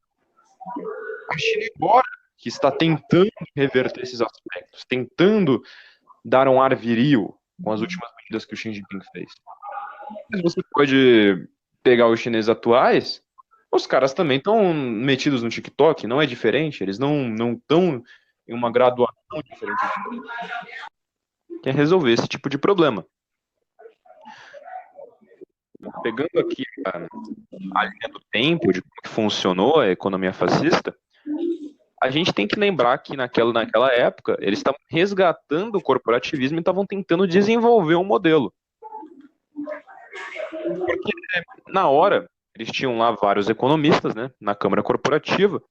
A China agora que está tentando reverter esses aspectos, tentando dar um ar viril com as últimas medidas que o Xi Jinping fez. Mas você pode pegar os chineses atuais, os caras também estão metidos no TikTok, não é diferente, eles não estão em uma graduação diferente. Quer resolver esse tipo de problema. pegando aqui a linha do tempo de como que funcionou a economia fascista, a gente tem que lembrar que naquela época eles estavam resgatando o corporativismo e estavam tentando desenvolver um modelo. Porque na hora, eles tinham lá vários economistas, né, na Câmara Corporativa.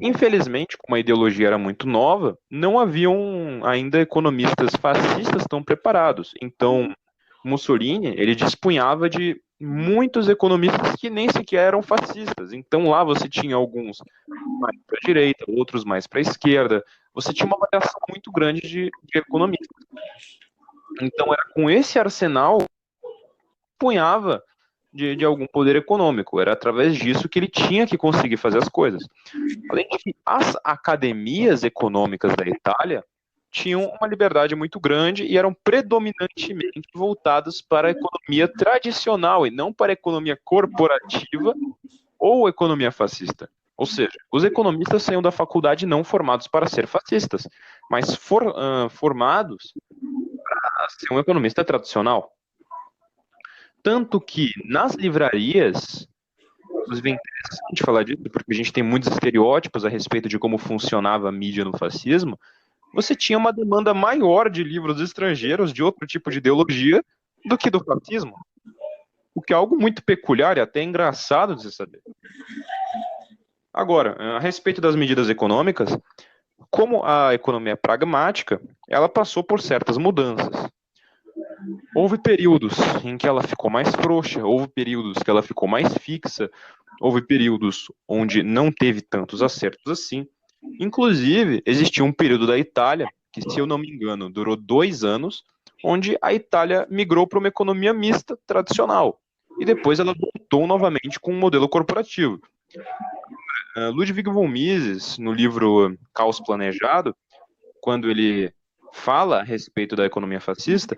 Infelizmente, como a ideologia era muito nova, não haviam ainda economistas fascistas tão preparados. Então, Mussolini, ele dispunhava de muitos economistas que nem sequer eram fascistas. Então, lá você tinha alguns mais para a direita, outros mais para a esquerda. Você tinha uma variação muito grande de economistas. Então, era com esse arsenal que punhava de algum poder econômico. Era através disso que ele tinha que conseguir fazer as coisas. Além de que as academias econômicas da Itália tinham uma liberdade muito grande e eram predominantemente voltadas para a economia tradicional e não para a economia corporativa ou economia fascista. Ou seja, os economistas saíam da faculdade não formados para ser fascistas, mas formados para ser um economista tradicional. Tanto que nas livrarias, inclusive é interessante falar disso, porque a gente tem muitos estereótipos a respeito de como funcionava a mídia no fascismo, você tinha uma demanda maior de livros estrangeiros de outro tipo de ideologia do que do fascismo. O que é algo muito peculiar e até engraçado de se saber. Agora, a respeito das medidas econômicas, como a economia é pragmática, ela passou por certas mudanças. Houve períodos em que ela ficou mais frouxa, houve períodos que ela ficou mais fixa, houve períodos onde não teve tantos acertos assim. Inclusive, existia um período da Itália, que se eu não me engano, durou 2 anos, onde a Itália migrou para uma economia mista tradicional. E depois ela voltou novamente com um modelo corporativo. Ludwig von Mises, no livro Caos Planejado, quando ele fala a respeito da economia fascista,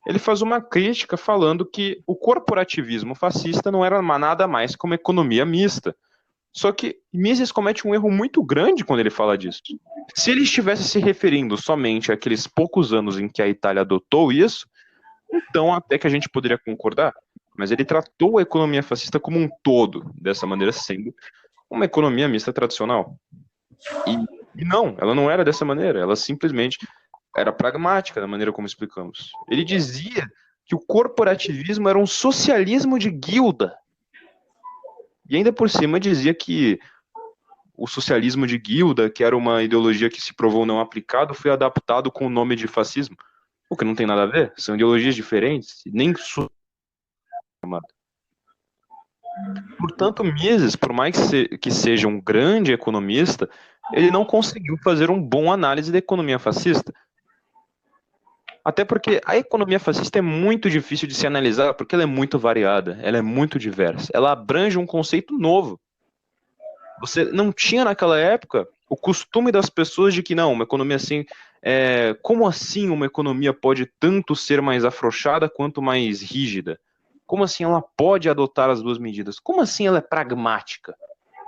ele faz uma crítica falando que o corporativismo fascista não era nada mais que uma economia mista. Só que Mises comete um erro muito grande quando ele fala disso. Se ele estivesse se referindo somente àqueles poucos anos em que a Itália adotou isso, então até que a gente poderia concordar. Mas ele tratou a economia fascista como um todo, dessa maneira, sendo uma economia mista tradicional. E não, ela não era dessa maneira, ela simplesmente era pragmática da maneira como explicamos. Ele dizia que o corporativismo era um socialismo de guilda. E ainda por cima dizia que o socialismo de guilda, que era uma ideologia que se provou não aplicado, foi adaptado com o nome de fascismo. O que não tem nada a ver, são ideologias diferentes, nem Portanto, Mises, por mais que seja um grande economista, ele não conseguiu fazer um bom análise da economia fascista. Até porque a economia fascista é muito difícil de se analisar, porque ela é muito variada, ela é muito diversa, ela abrange um conceito novo. Você não tinha naquela época o costume das pessoas de que não, uma economia assim, como assim uma economia pode tanto ser mais afrouxada quanto mais rígida? Como assim ela pode adotar as duas medidas? Como assim ela é pragmática?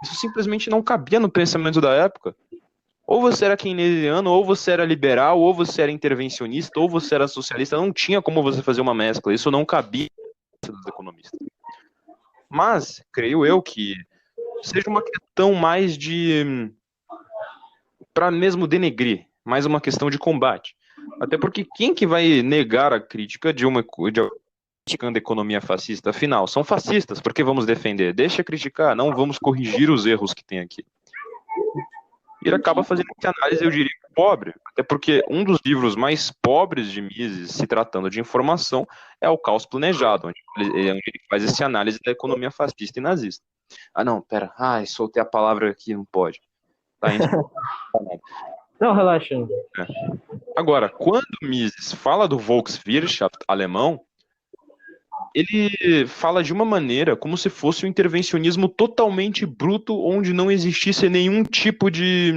Isso simplesmente não cabia no pensamento da época. Ou você era keynesiano, ou você era liberal, ou você era intervencionista, ou você era socialista. Não tinha como você fazer uma mescla. Isso não cabia dos economistas. Mas, creio eu que seja uma questão mais para mesmo denegrir, mais uma questão de combate. Até porque quem que vai negar a crítica de criticando a economia fascista? Afinal, são fascistas, por que vamos defender? Deixa criticar, não vamos corrigir os erros que tem aqui. E ele acaba fazendo essa análise, eu diria, pobre, até porque um dos livros mais pobres de Mises, se tratando de informação, é o Caos Planejado, onde ele faz essa análise da economia fascista e nazista. Ah, não, pera, soltei a palavra aqui, não pode. Tá, Não, relaxa. Agora, quando Mises fala do Volkswirtschaft alemão, ele fala de uma maneira como se fosse um intervencionismo totalmente bruto, onde não existisse nenhum tipo de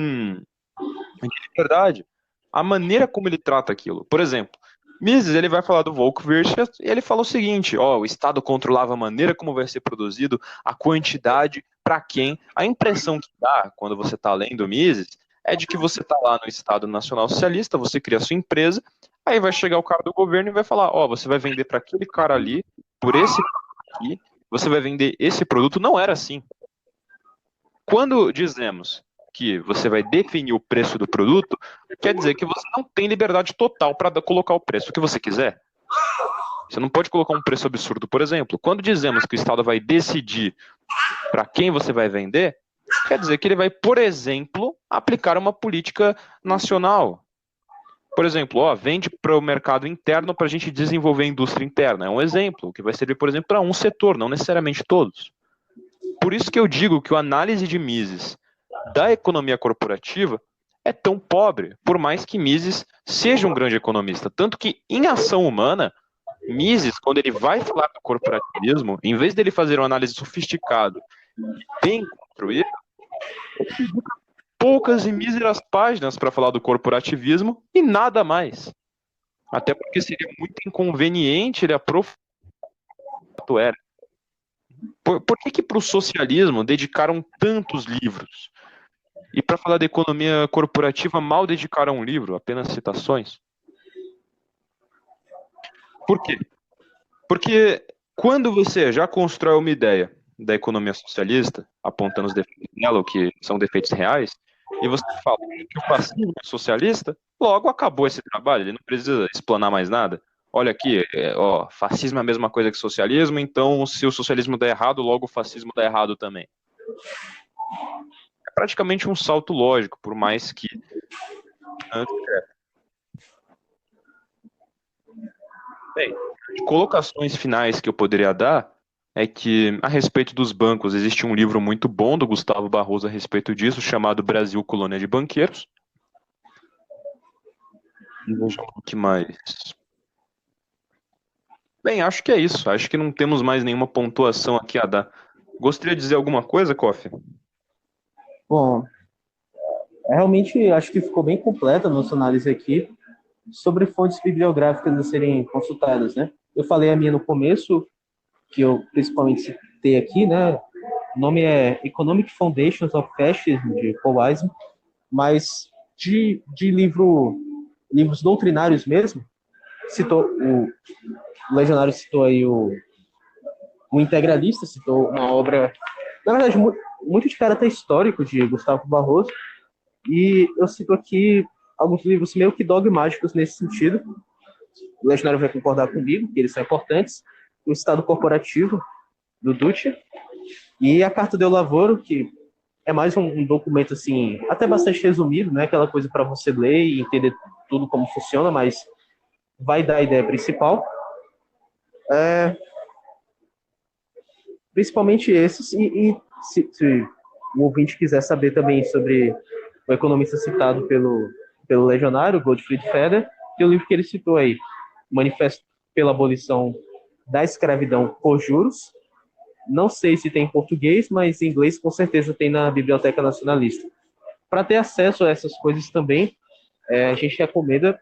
liberdade. A maneira como ele trata aquilo. Por exemplo, Mises, ele vai falar do Volkswirtschaft e ele fala o seguinte, o Estado controlava a maneira como vai ser produzido, a quantidade, para quem. A impressão que dá quando você está lendo Mises é de que você está lá no Estado Nacional Socialista, você cria a sua empresa, aí vai chegar o cara do governo e vai falar, você vai vender para aquele cara ali por esse aqui, você vai vender esse produto. Não era assim. Quando dizemos que você vai definir o preço do produto, quer dizer que você não tem liberdade total para colocar o preço que você quiser. Você não pode colocar um preço absurdo, por exemplo. Quando dizemos que o Estado vai decidir para quem você vai vender, quer dizer que ele vai, por exemplo, aplicar uma política nacional. Por exemplo, vende para o mercado interno para a gente desenvolver a indústria interna. É um exemplo, que vai servir, por exemplo, para um setor, não necessariamente todos. Por isso que eu digo que a análise de Mises da economia corporativa é tão pobre, por mais que Mises seja um grande economista. Tanto que, em Ação Humana, Mises, quando ele vai falar do corporativismo, em vez dele fazer uma análise sofisticada e bem construída, ele dedica poucas e míseras páginas para falar do corporativismo e nada mais. Até porque seria muito inconveniente ele aprofundar o era. Por que para o socialismo dedicaram tantos livros? E para falar da economia corporativa, mal dedicaram um livro, apenas citações? Por quê? Porque quando você já constrói uma ideia da economia socialista, apontando os defeitos dela, o que são defeitos reais, e você fala que o fascismo é socialista, logo acabou esse trabalho, ele não precisa explanar mais nada. Olha aqui, fascismo é a mesma coisa que socialismo, então se o socialismo der errado, logo o fascismo dá errado também. É praticamente um salto lógico, por mais que... Bem, colocações finais que eu poderia dar é que, a respeito dos bancos, existe um livro muito bom do Gustavo Barroso a respeito disso, chamado Brasil, Colônia de Banqueiros. E vejam o que mais... Bem, acho que é isso. Acho que não temos mais nenhuma pontuação aqui a dar. Gostaria de dizer alguma coisa, Kofi? Bom, realmente acho que ficou bem completa a nossa análise aqui sobre fontes bibliográficas a serem consultadas, né? Eu falei a minha no começo, que eu principalmente citei aqui, né? O nome é Economic Foundations of Fascism, de Paul Weisman, mas de livros doutrinários mesmo, citou o Legionário citou aí o Integralista, citou uma obra, na verdade, muito de caráter histórico de Gustavo Barroso, e eu cito aqui alguns livros meio que dogmáticos nesse sentido. O Legionário vai concordar comigo, que eles são importantes. O Estado Corporativo, do Duce, e a Carta del Lavoro, que é mais um documento, assim, até bastante resumido, não é aquela coisa para você ler e entender tudo como funciona, mas vai dar a ideia principal. Principalmente esses, e se o ouvinte quiser saber também sobre o economista citado pelo Legionário, Gottfried Feder, tem o livro que ele citou aí, Manifesto pela Abolição da Escravidão por Juros. Não sei se tem em português, mas em inglês com certeza tem na Biblioteca Nacionalista. Para ter acesso a essas coisas também, a gente recomenda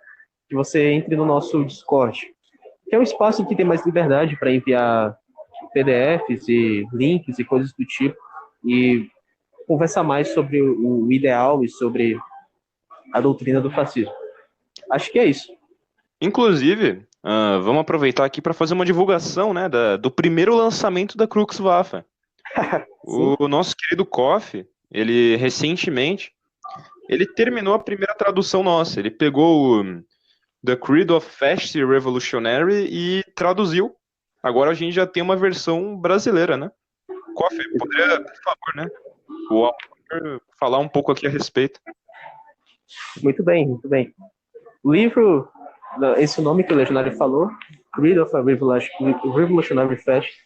que você entre no nosso Discord, que é um espaço em que tem mais liberdade para enviar PDFs e links e coisas do tipo, e conversar mais sobre o ideal e sobre a doutrina do fascismo. Acho que é isso. Inclusive, vamos aproveitar aqui para fazer uma divulgação, né, do primeiro lançamento da Cruxwaffe. O nosso querido Kofi, ele recentemente, ele terminou a primeira tradução nossa. Ele pegou o The Creed of Fascist Revolutionary e traduziu. Agora a gente já tem uma versão brasileira, né? Kofi, poderia, por favor, né, o autor falar um pouco aqui a respeito? Muito bem, muito bem. O livro, esse nome que o Legionário falou, Creed of a Revolutionary Fascist,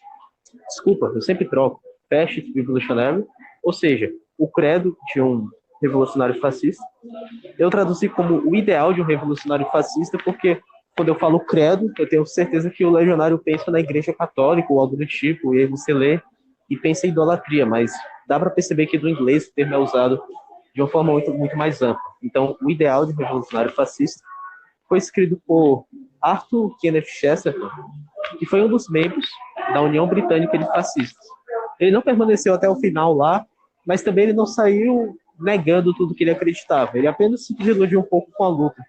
desculpa, eu sempre troco, Fascist Revolutionary, ou seja, o credo de um revolucionário fascista. Eu traduzi como o ideal de um revolucionário fascista, porque quando eu falo credo, eu tenho certeza que o Legionário pensa na Igreja Católica ou algo do tipo, e aí você lê e pensa em idolatria, mas dá para perceber que do inglês o termo é usado de uma forma muito, muito mais ampla. Então, o ideal de um revolucionário fascista foi escrito por Arthur Kenneth Chesterton, que foi um dos membros da União Britânica de Fascistas. Ele não permaneceu até o final lá, mas também ele não saiu negando tudo que ele acreditava. Ele apenas se desiludiu um pouco com a luta.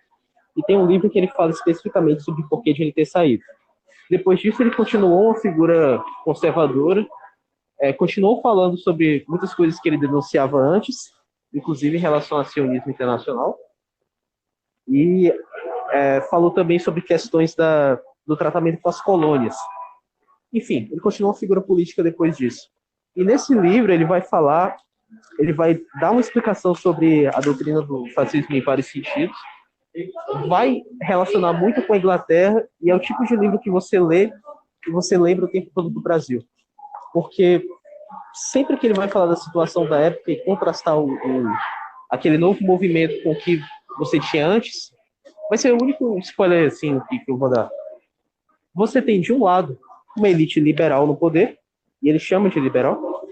E tem um livro que ele fala especificamente sobre o porquê de ele ter saído. Depois disso, ele continuou uma figura conservadora, continuou falando sobre muitas coisas que ele denunciava antes, inclusive em relação ao sionismo internacional, e falou também sobre questões do tratamento com as colônias. Enfim, ele continuou uma figura política depois disso. E nesse livro ele vai dar uma explicação sobre a doutrina do fascismo em vários sentidos, vai relacionar muito com a Inglaterra, e é o tipo de livro que você lê e você lembra o tempo todo do Brasil. Porque sempre que ele vai falar da situação da época e contrastar aquele novo movimento com o que você tinha antes, vai ser o único spoiler assim, que eu vou dar. Você tem, de um lado, uma elite liberal no poder, e ele chama de liberal,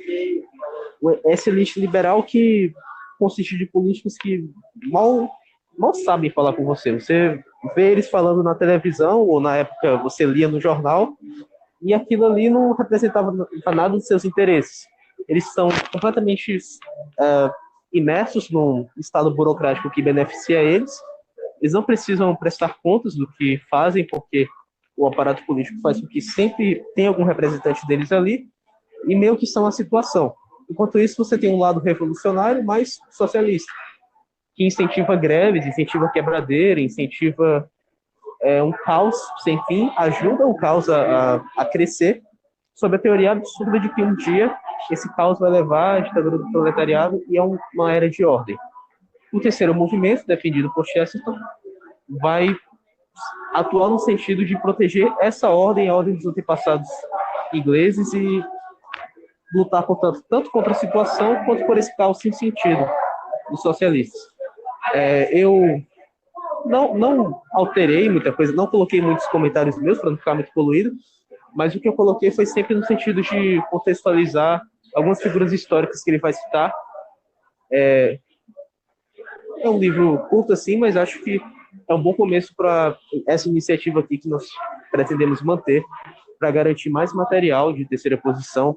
essa elite liberal que consiste de políticos que mal sabem falar com você. Você vê eles falando na televisão, ou na época você lia no jornal, e aquilo ali não representava nada dos seus interesses. Eles são completamente imersos num estado burocrático que beneficia eles. Eles não precisam prestar contas do que fazem, porque o aparato político faz com que sempre tenha algum representante deles ali, e meio que são a situação. Enquanto isso, você tem um lado revolucionário, mais socialista, que incentiva greves, incentiva quebradeira, incentiva um caos sem fim, ajuda o caos a crescer, sob a teoria absurda de que um dia esse caos vai levar à ditadura do proletariado e a uma era de ordem. O terceiro movimento, defendido por Chesterton, vai atuar no sentido de proteger essa ordem, a ordem dos antepassados ingleses, e lutar tanto contra a situação quanto por esse caos sem sentido dos socialistas. Eu não alterei muita coisa, não coloquei muitos comentários meus para não ficar muito poluído, mas o que eu coloquei foi sempre no sentido de contextualizar algumas figuras históricas que ele vai citar. É um livro curto assim, mas acho que é um bom começo para essa iniciativa aqui que nós pretendemos manter, para garantir mais material de terceira posição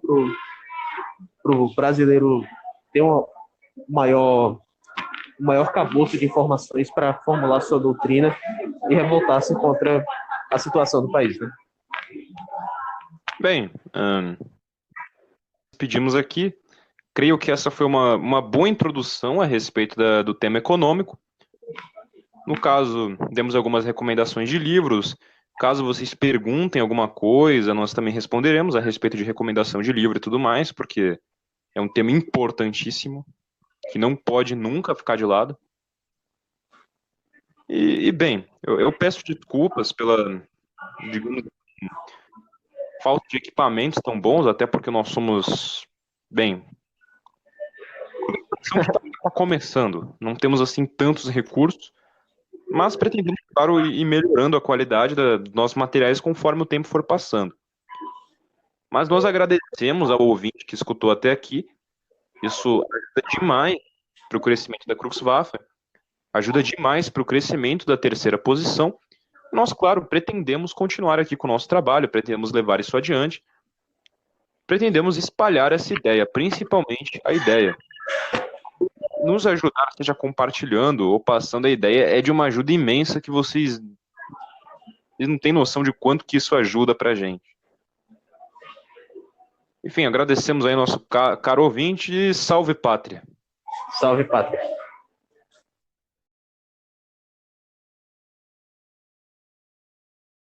para o brasileiro ter um maior cabouço de informações para formular sua doutrina e revoltar-se contra a situação do país, né? Bem, pedimos aqui. Creio que essa foi uma boa introdução a respeito do tema econômico. No caso, demos algumas recomendações de livros. Caso vocês perguntem alguma coisa, nós também responderemos a respeito de recomendação de livro e tudo mais, porque é um tema importantíssimo, que não pode nunca ficar de lado. E bem, eu peço desculpas pela, digamos, falta de equipamentos tão bons, até porque nós somos, bem, está começando, não temos assim tantos recursos, mas pretendemos, claro, ir melhorando a qualidade dos nossos materiais conforme o tempo for passando. Mas nós agradecemos ao ouvinte que escutou até aqui. Isso ajuda demais para o crescimento da Cruxwaffe, ajuda demais para o crescimento da terceira posição. Nós, claro, pretendemos continuar aqui com o nosso trabalho, pretendemos levar isso adiante, pretendemos espalhar essa ideia, principalmente a ideia. Nos ajudar, seja compartilhando ou passando a ideia, é de uma ajuda imensa que vocês não têm noção de quanto que isso ajuda pra gente. Enfim, agradecemos aí nosso caro ouvinte e salve pátria. Salve pátria.